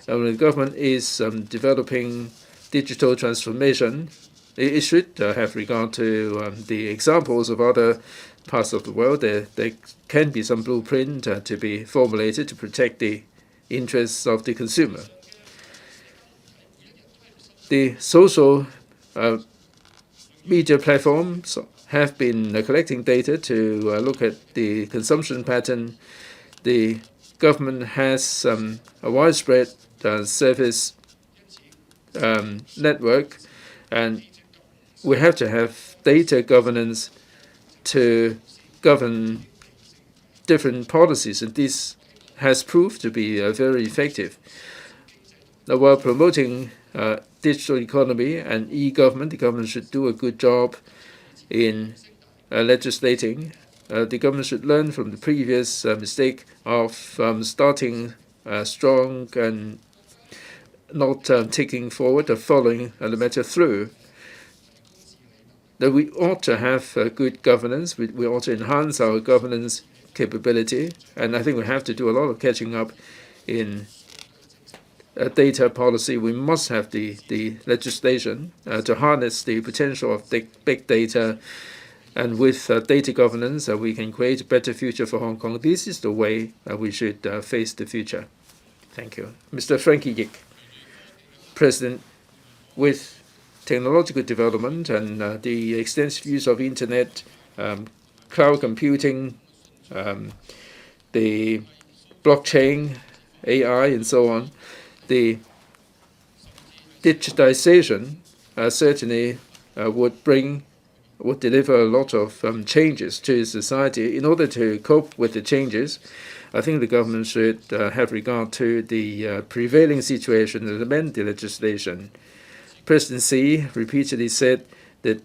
When the government is developing digital transformation, it should have regard to the examples of other parts of the world. There can be some blueprint to be formulated to protect the interests of the consumer. The social media platforms have been collecting data to look at the consumption pattern. The government has a widespread service network, and we have to have data governance to govern different policies, and this has proved to be very effective. Now, while promoting digital economy and e-government, the government should do a good job in legislating. The government should learn from the previous mistake of starting strong and not taking forward or following the matter through. That we ought to have good governance. We ought to enhance our governance capability, and I think we have to do a lot of catching up in data policy. We must have the legislation to harness the potential of big data, and with data governance, we can create a better future for Hong Kong. This is the way we should face the future. Thank you. Mr. Frankie Yik, President, with technological development and the extensive use of internet, cloud computing, the blockchain, AI, and so on, the digitization certainly would deliver a lot of changes to society. In order to cope with the changes, I think the government should have regard to the prevailing situation and amend the legislation. President Xi repeatedly said that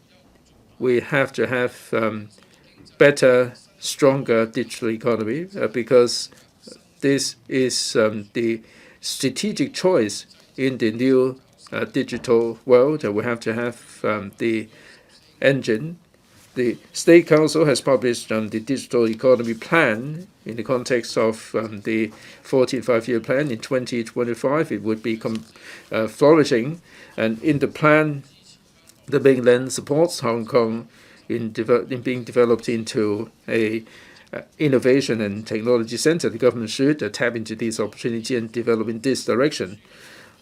we have to have better, stronger digital economy because this is the strategic choice in the new digital world. We have to have the engine. The State Council has published the Digital Economy Plan in the context of the 14th Five-Year Plan. In 2025, it would be flourishing. And in the plan, the mainland supports Hong Kong in being developed into a innovation and technology center. The government should tap into this opportunity and develop in this direction.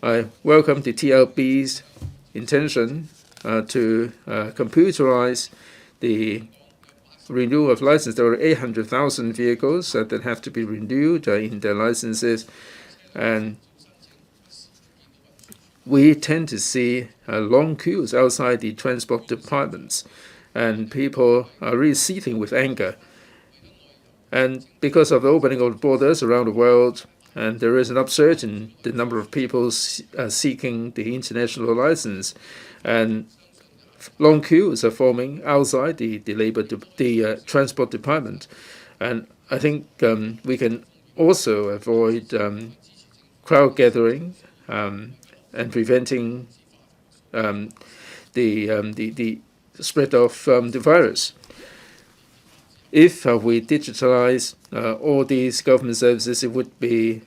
I welcome the TLB's intention to computerize the renewal of license. There are 800,000 vehicles that have to be renewed in their licenses, and we tend to see long queues outside the transport departments, and people are really seething with anger. And because of the opening of the borders around the world, and there is an upsurge in the number of people seeking the international license, and long queues are forming outside the transport department. And I think we can also avoid crowd gathering and preventing the spread of the virus. If we digitalize all these government services, it would be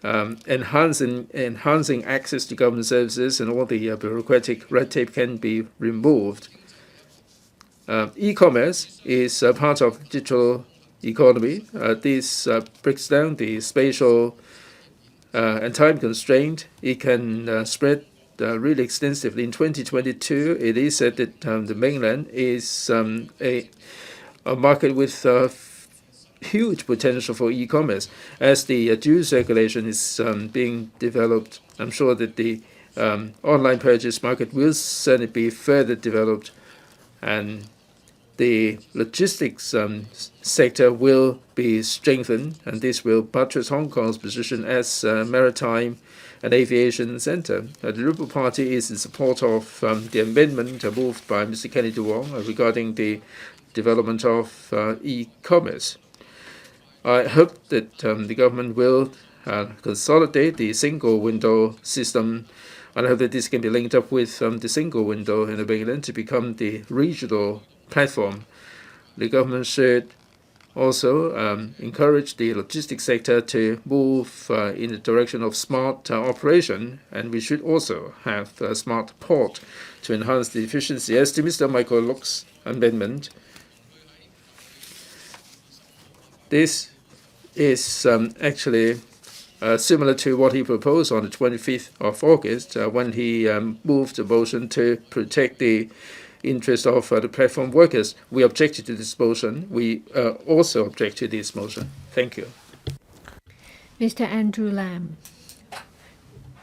enhancing access to government services, and all the bureaucratic red tape can be removed. E-commerce is part of digital economy. This breaks down the spatial and time constraint. It can spread really extensively. In 2022, it is said that the mainland is a market with huge potential for e-commerce. As the dual regulation is being developed, I'm sure that the online purchase market will certainly be further developed, and the logistics sector will be strengthened, and this will buttress Hong Kong's position as a maritime and aviation center. The Liberal Party is in support of the amendment moved by Mr. Kennedy Wong regarding the development of e-commerce. I hope that the government will consolidate the single window system. And I hope that this can be linked up with the single window in the mainland to become the regional platform. The government should also encourage the logistics sector to move in the direction of smart operation, and we should also have a smart port to enhance the efficiency. As to Mr. Michael Locke's amendment, this is actually similar to what he proposed on the 25th of August when he moved a motion to protect the interest of the platform workers. We objected to this motion. We also object to this motion. Thank you. Mr. Andrew Lam.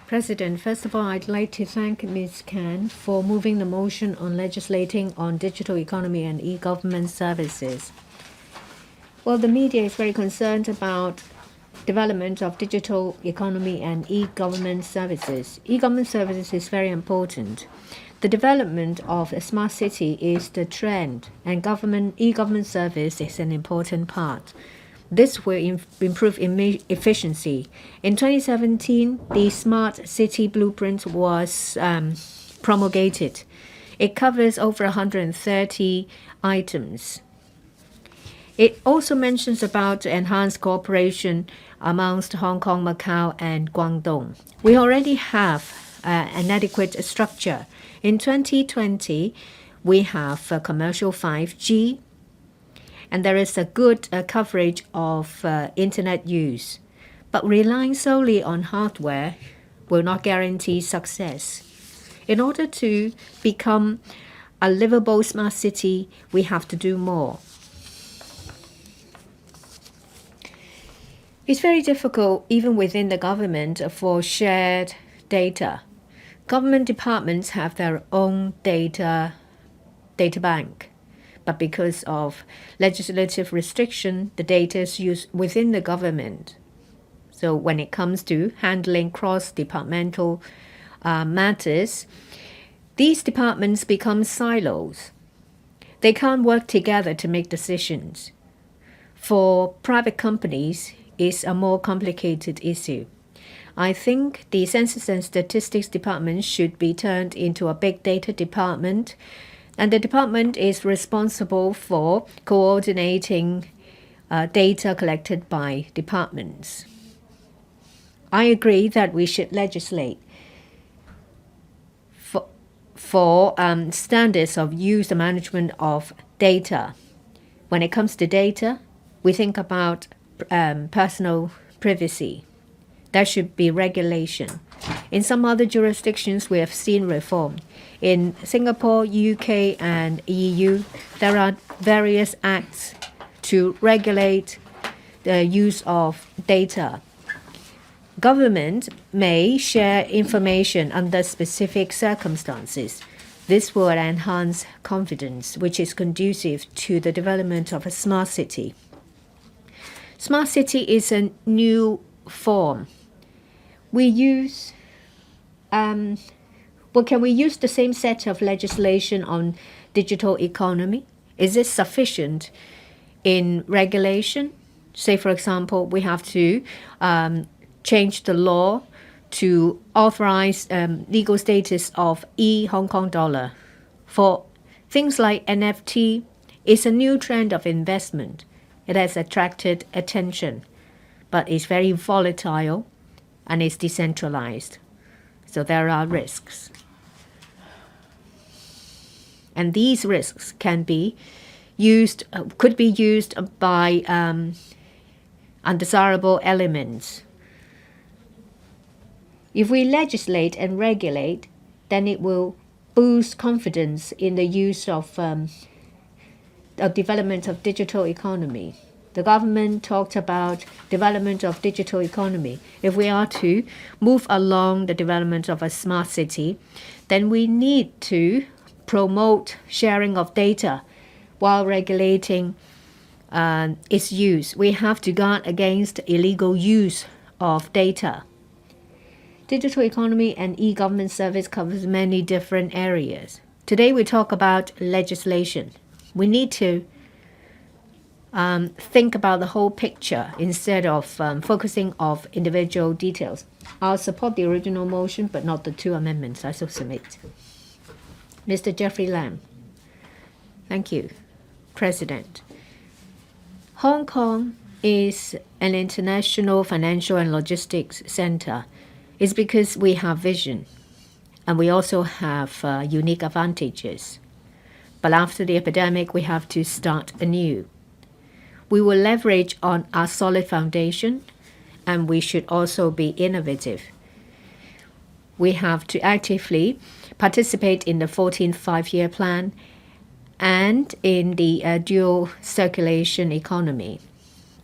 President, first of all, I'd like to thank Ms. Kan for moving the motion on legislating on digital economy and e-government services. Well, the media is very concerned about development of digital economy and e-government services. E-government services is very important. The development of a smart city is the trend, and e-government service is an important part. This will improve efficiency. In 2017, the Smart City Blueprint was promulgated. It covers over 130 items. It also mentions about enhanced cooperation amongst Hong Kong, Macau, and Guangdong. We already have an adequate structure. In 2020, we have commercial 5G, and there is a good coverage of internet use. But relying solely on hardware will not guarantee success. In order to become a livable smart city, we have to do more. It's very difficult, even within the government, for shared data. Government departments have their own data bank, but because of legislative restriction, the data is used within the government. So when it comes to handling cross-departmental matters, these departments become silos. They can't work together to make decisions. For private companies, it's a more complicated issue. I think the Census and Statistics Department should be turned into a big data department, and the department is responsible for coordinating data collected by departments. I agree that we should legislate for standards of use and management of data. When it comes to data, we think about personal privacy. There should be regulation. In some other jurisdictions, we have seen reform. In Singapore, UK, and EU, there are various acts to regulate the use of data. Government may share information under specific circumstances. This will enhance confidence, which is conducive to the development of a smart city. Smart city is a new form. Can we use the same set of legislation on digital economy? Is it sufficient in regulation? Say, for example, we have to change the law to authorize legal status of Hong Kong dollar. For things like NFT, it's a new trend of investment. It has attracted attention, but it's very volatile and it's decentralized. So there are risks. And these risks could be used by undesirable elements. If we legislate and regulate, then it will boost confidence in the use of development of digital economy. The government talked about development of digital economy. If we are to move along the development of a smart city, then we need to promote sharing of data while regulating its use. We have to guard against illegal use of data. Digital economy and e-government service covers many different areas. Today we talk about legislation. We need to think about the whole picture instead of focusing on individual details. I'll support the original motion, but not the 2 amendments I shall submit. Mr. Jeffrey Lam. Thank you, President. Hong Kong is an international financial and logistics center. It's because we have vision, and we also have unique advantages. But after the epidemic, we have to start anew. We will leverage on our solid foundation, and we should also be innovative. We have to actively participate in the 14th five-year plan and in the dual circulation economy.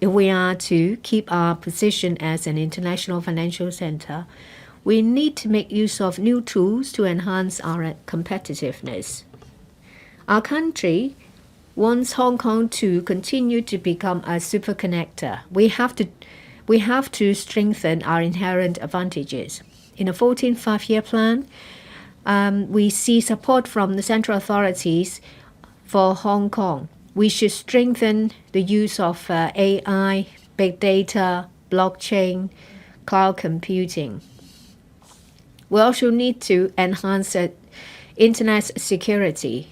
If we are to keep our position as an international financial center, we need to make use of new tools to enhance our competitiveness. Our country wants Hong Kong to continue to become a super connector. We have to strengthen our inherent advantages. In the 14th five-year plan, we see support from the central authorities for Hong Kong. We should strengthen the use of AI, big data, blockchain, cloud computing. We also need to enhance internet security.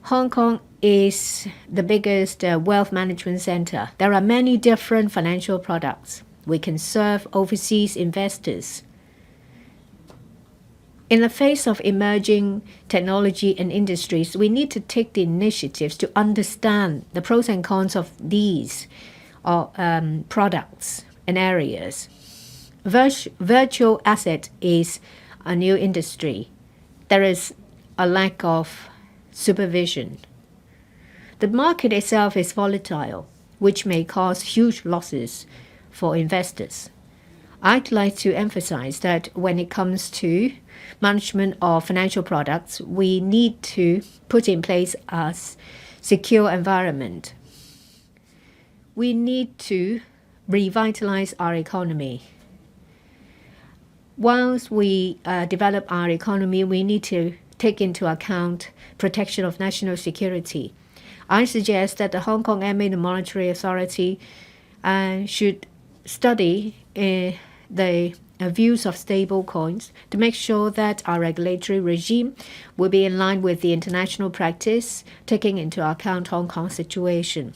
Hong Kong is the biggest wealth management center. There are many different financial products. We can serve overseas investors. In the face of emerging technology and industries, we need to take the initiatives to understand the pros and cons of these products and areas. Virtual asset is a new industry. There is a lack of supervision. The market itself is volatile, which may cause huge losses for investors. I'd like to emphasize that when it comes to management of financial products, we need to put in place a secure environment. We need to revitalize our economy. Whilst we develop our economy, we need to take into account protection of national security. I suggest that the Hong Kong MA, the Monetary Authority, should study the views of stable coins to make sure that our regulatory regime will be in line with the international practice, taking into account Hong Kong's situation.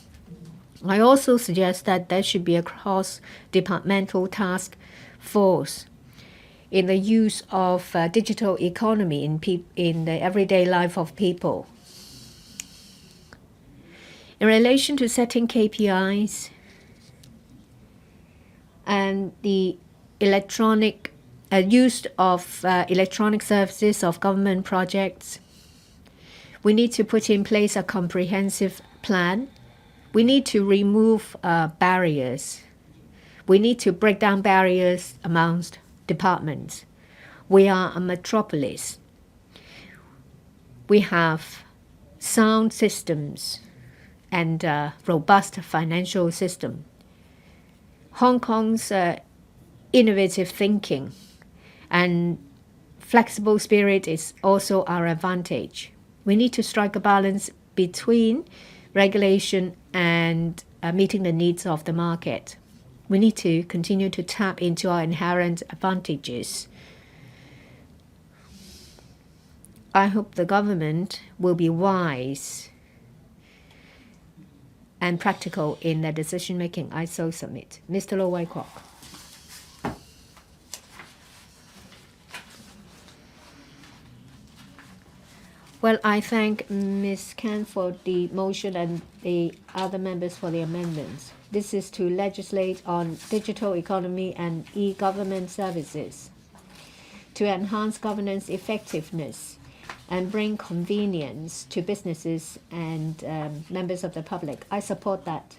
I also suggest that there should be a cross-departmental task force in the use of digital economy in the everyday life of people. In relation to setting KPIs and the use of electronic services of government projects, we need to put in place a comprehensive plan. We need to remove barriers. We need to break down barriers amongst departments. We are a metropolis. We have sound systems and a robust financial system. Hong Kong's innovative thinking and flexible spirit is also our advantage. We need to strike a balance between regulation and meeting the needs of the market. We need to continue to tap into our inherent advantages. I hope the government will be wise and practical in their decision making. I so submit. Mr. Lo Wai Kwok. Well, I thank Ms. Kan for the motion and the other members for the amendments. This is to legislate on digital economy and e-government services to enhance governance effectiveness and bring convenience to businesses and members of the public. I support that.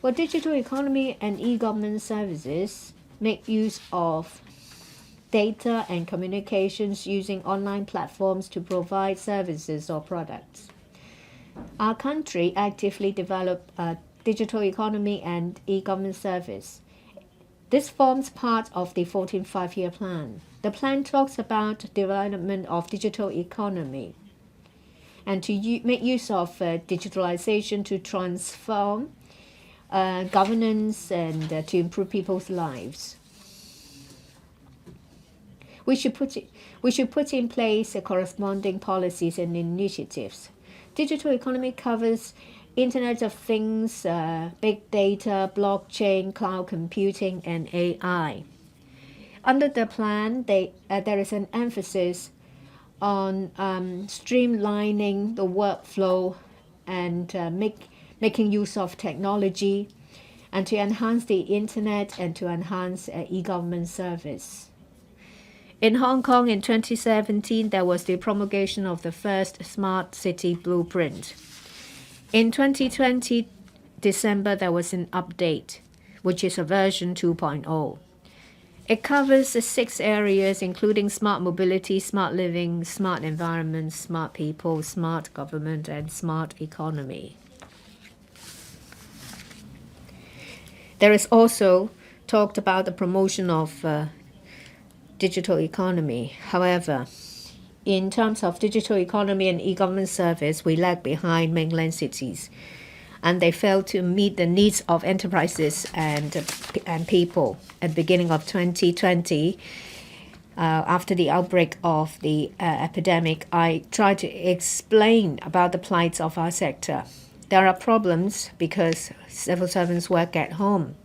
For digital economy and e-government services, make use of data and communications using online platforms to provide services or products. Our country actively developed a digital economy and e-government service. This forms part of the 14th five-year plan. The plan talks about development of digital economy and to make use of digitalization to transform governance and to improve people's lives. We should put in place corresponding policies and initiatives. Digital economy covers Internet of Things, big data, blockchain, cloud computing, and AI. Under the plan, there is an emphasis on streamlining the workflow and making use of technology, and to enhance the Internet and to enhance e-government service. In Hong Kong in 2017, there was the promulgation of the first Smart City Blueprint. In 2020, December, there was an update, which is a version 2.0. It covers 6 areas, including smart mobility, smart living, smart environment, smart people, smart government, and smart economy. There is also talked about the promotion of digital economy. However, in terms of digital economy and e-government service, we lag behind mainland cities, and they fail to meet the needs of enterprises and people. At the beginning of 2020, after the outbreak of the epidemic, I tried to explain about the plight of our sector. There are problems because civil servants work at home.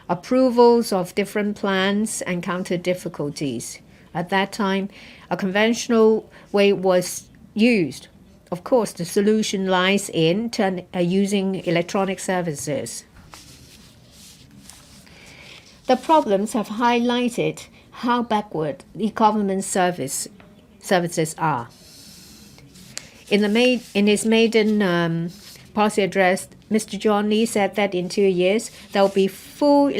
Approvals of different plans encountered difficulties. At that time, a conventional way was used. Of course, the solution lies in using electronic services. The problems have highlighted how backward e-government services are. In his maiden policy address, Mr. John Lee said that in 2 years, there will be full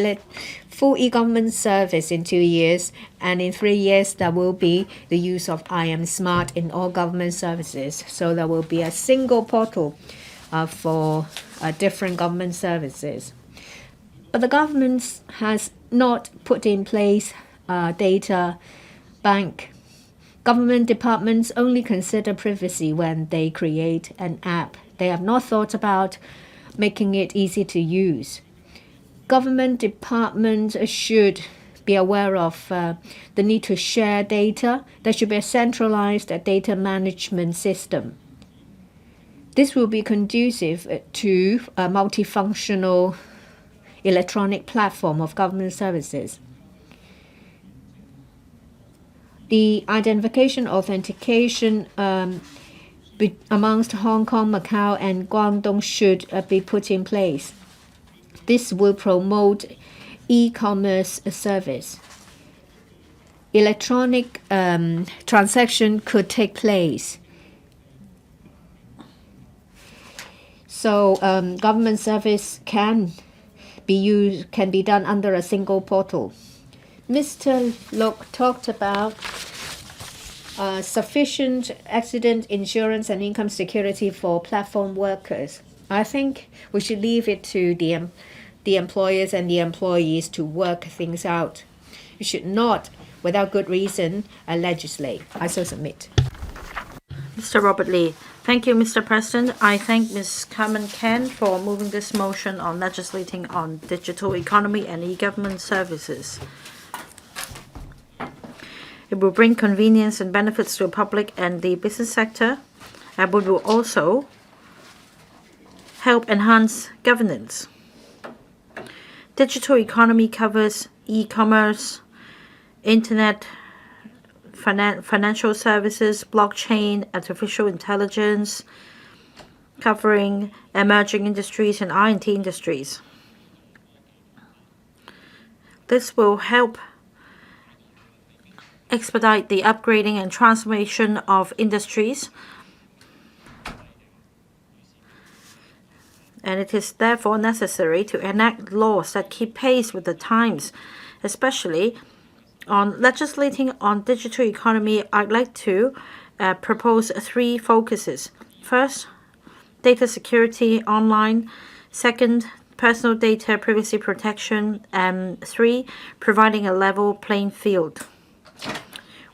e-government service in 2 years, and in 3 years, there will be the use of I Am Smart in all government services. So there will be a single portal for different government services. But the government has not put in place a data bank. Government departments only consider privacy when they create an app. They have not thought about making it easy to use. Government departments should be aware of the need to share data. There should be a centralized data management system. This will be conducive to a multifunctional electronic platform of government services. The identification authentication amongst Hong Kong, Macau, and Guangdong should be put in place. This will promote e-commerce service. Electronic transaction could take place. So government service can be done under a single portal. Mr. Lok talked about sufficient accident insurance and income security for platform workers. I think we should leave it to the employers and the employees to work things out. You should not, without good reason, legislate. I so submit. Mr. Robert Lee. Thank you, Mr. President. I thank Ms. Carmen KAN for moving this motion on legislating on digital economy and e-government services. It will bring convenience and benefits to the public and the business sector, and it will also help enhance governance. Digital economy covers e-commerce, internet, financial services, blockchain, artificial intelligence, covering emerging industries and R&D industries. This will help expedite the upgrading and transformation of industries, and it is therefore necessary to enact laws that keep pace with the times, especially on legislating on digital economy. I'd like to propose 3 focuses. First, data security online. Second, personal data privacy protection. And 3, providing a level playing field.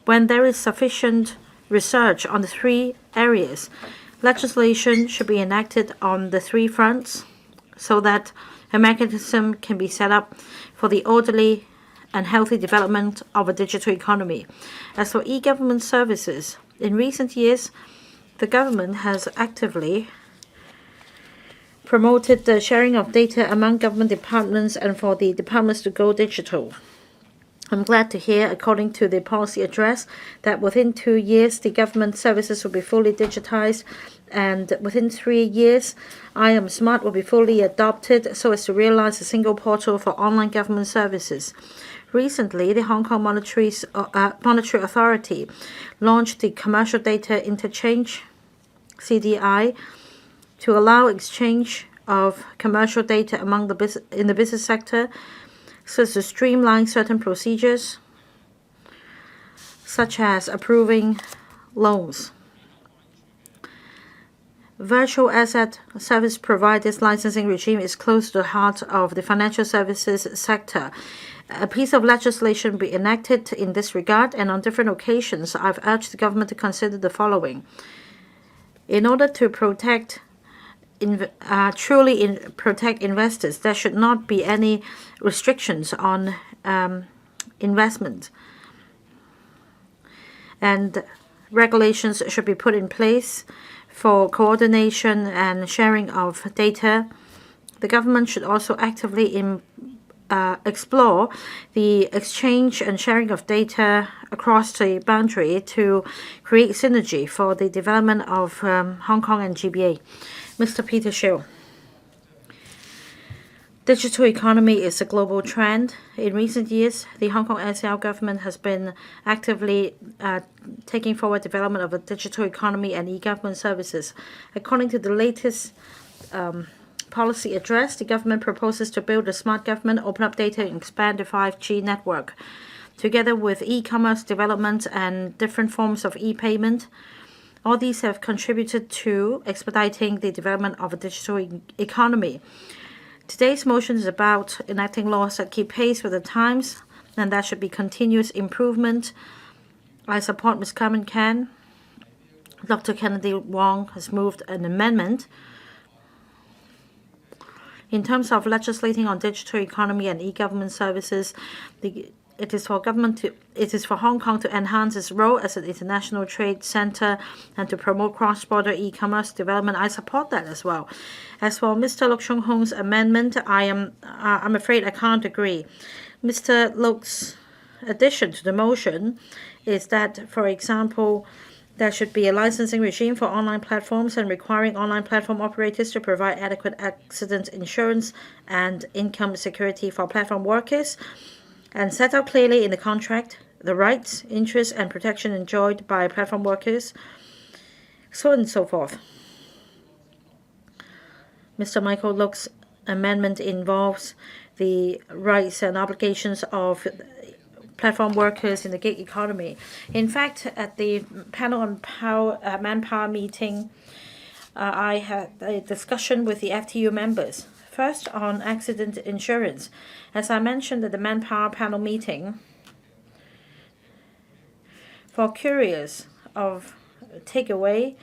When there is sufficient research on the 3 areas, Legislation should be enacted on the three fronts so that a mechanism can be set up for the orderly and healthy development of a digital economy. As for e-government services, in recent years, the government has actively promoted the sharing of data among government departments and for the departments to go digital. I'm glad to hear, according to the policy address, that within 2 years the government services will be fully digitized, and within 3 years, I Am Smart will be fully adopted so as to realize a single portal for online government services. Recently, the Hong Kong Monetary Authority launched the Commercial Data Interchange (CDI) to allow exchange of commercial data among in the business sector, so as to streamline certain procedures, such as approving loans. Virtual asset service providers licensing regime is close to the heart of the financial services sector. A piece of legislation be enacted in this regard, and on different occasions, I've urged the government to consider the following. In order to protect protect investors, there should not be any restrictions on investment, and regulations should be put in place for coordination and sharing of data. The government should also actively explore the exchange and sharing of data across the boundary to create synergy for the development of Hong Kong and GBA. Mr. Peter Shiu. Digital economy is a global trend. In recent years, the Hong Kong SAR government has been actively taking forward development of a digital economy and e-government services. According to the latest policy address, the government proposes to build a smart government, open up data, and expand the 5G network. Together with e-commerce development and different forms of e-payment, all these have contributed to expediting the development of a digital economy. Today's motion is about enacting laws that keep pace with the times, and that should be continuous improvement. I support Ms. Carmen KAN. Dr. Kennedy Wong has moved an amendment. In terms of legislating on digital economy and e-government services, it is for Hong Kong to enhance its role as an international trade center and to promote cross-border e-commerce development. I support that as well. As for Mr. Chung-hung's amendment, I'm afraid I can't agree. Mr. Luk's addition to the motion is that, for example, there should be a licensing regime for online platforms and requiring online platform operators to provide adequate accident insurance and income security for platform workers, and set out clearly in the contract the rights, interests, and protection enjoyed by platform workers, so on and so forth. Mr. Michael Luk's amendment involves the rights and obligations of platform workers in the gig economy. In fact, at the panel on manpower meeting, I had a discussion with the FTU members. First, on accident insurance. As I mentioned at the manpower panel meeting, for couriers of takeaway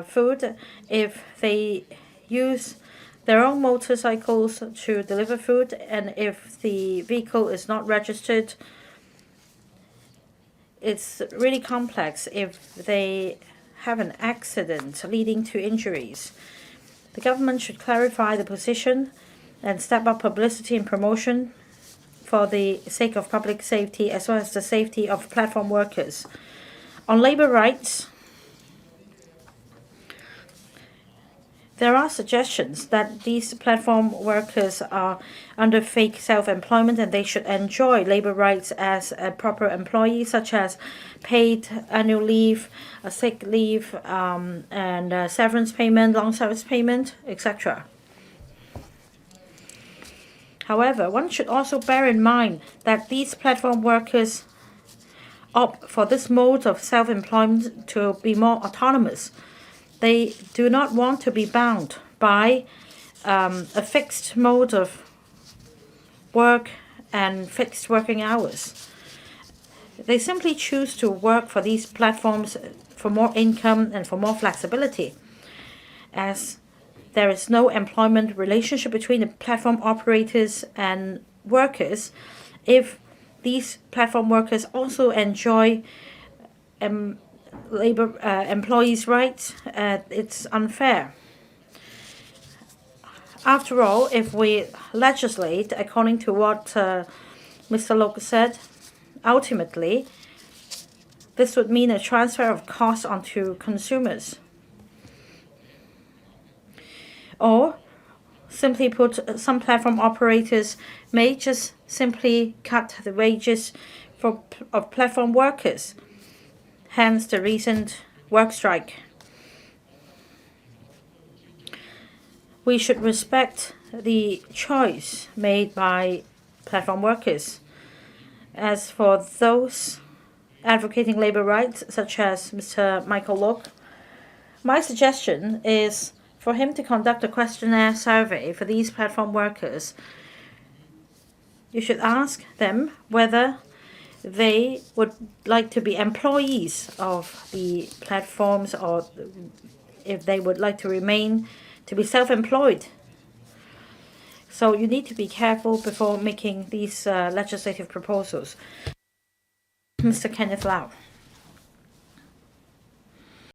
food, if they use their own motorcycles to deliver food, and if the vehicle is not registered, it's really complex if they have an accident leading to injuries. The government should clarify the position and step up publicity and promotion for the sake of public safety as well as the safety of platform workers. On labor rights, there are suggestions that these platform workers are under fake self-employment and they should enjoy labor rights as a proper employee, such as paid annual leave, sick leave, and severance payment, long service payment, etc. However, one should also bear in mind that these platform workers opt for this mode of self-employment to be more autonomous. They do not want to be bound by a fixed mode of work and fixed working hours. They simply choose to work for these platforms for more income and for more flexibility. as there is no employment relationship between the platform operators and workers. If these platform workers also enjoy labor employees' rights, it's unfair. After all, if we legislate according to what Mr. Lok said, ultimately, this would mean a transfer of costs onto consumers. Or, simply put, some platform operators may just simply cut the wages of platform workers, hence the recent work strike. We should respect the choice made by platform workers. As for those advocating labor rights, such as Mr. Michael Lok, my suggestion is for him to conduct a questionnaire survey for these platform workers. You should ask them whether they would like to be employees of the platforms or if they would like to remain to be self-employed. So you need to be careful before making these legislative proposals. Mr. Kenneth Lau.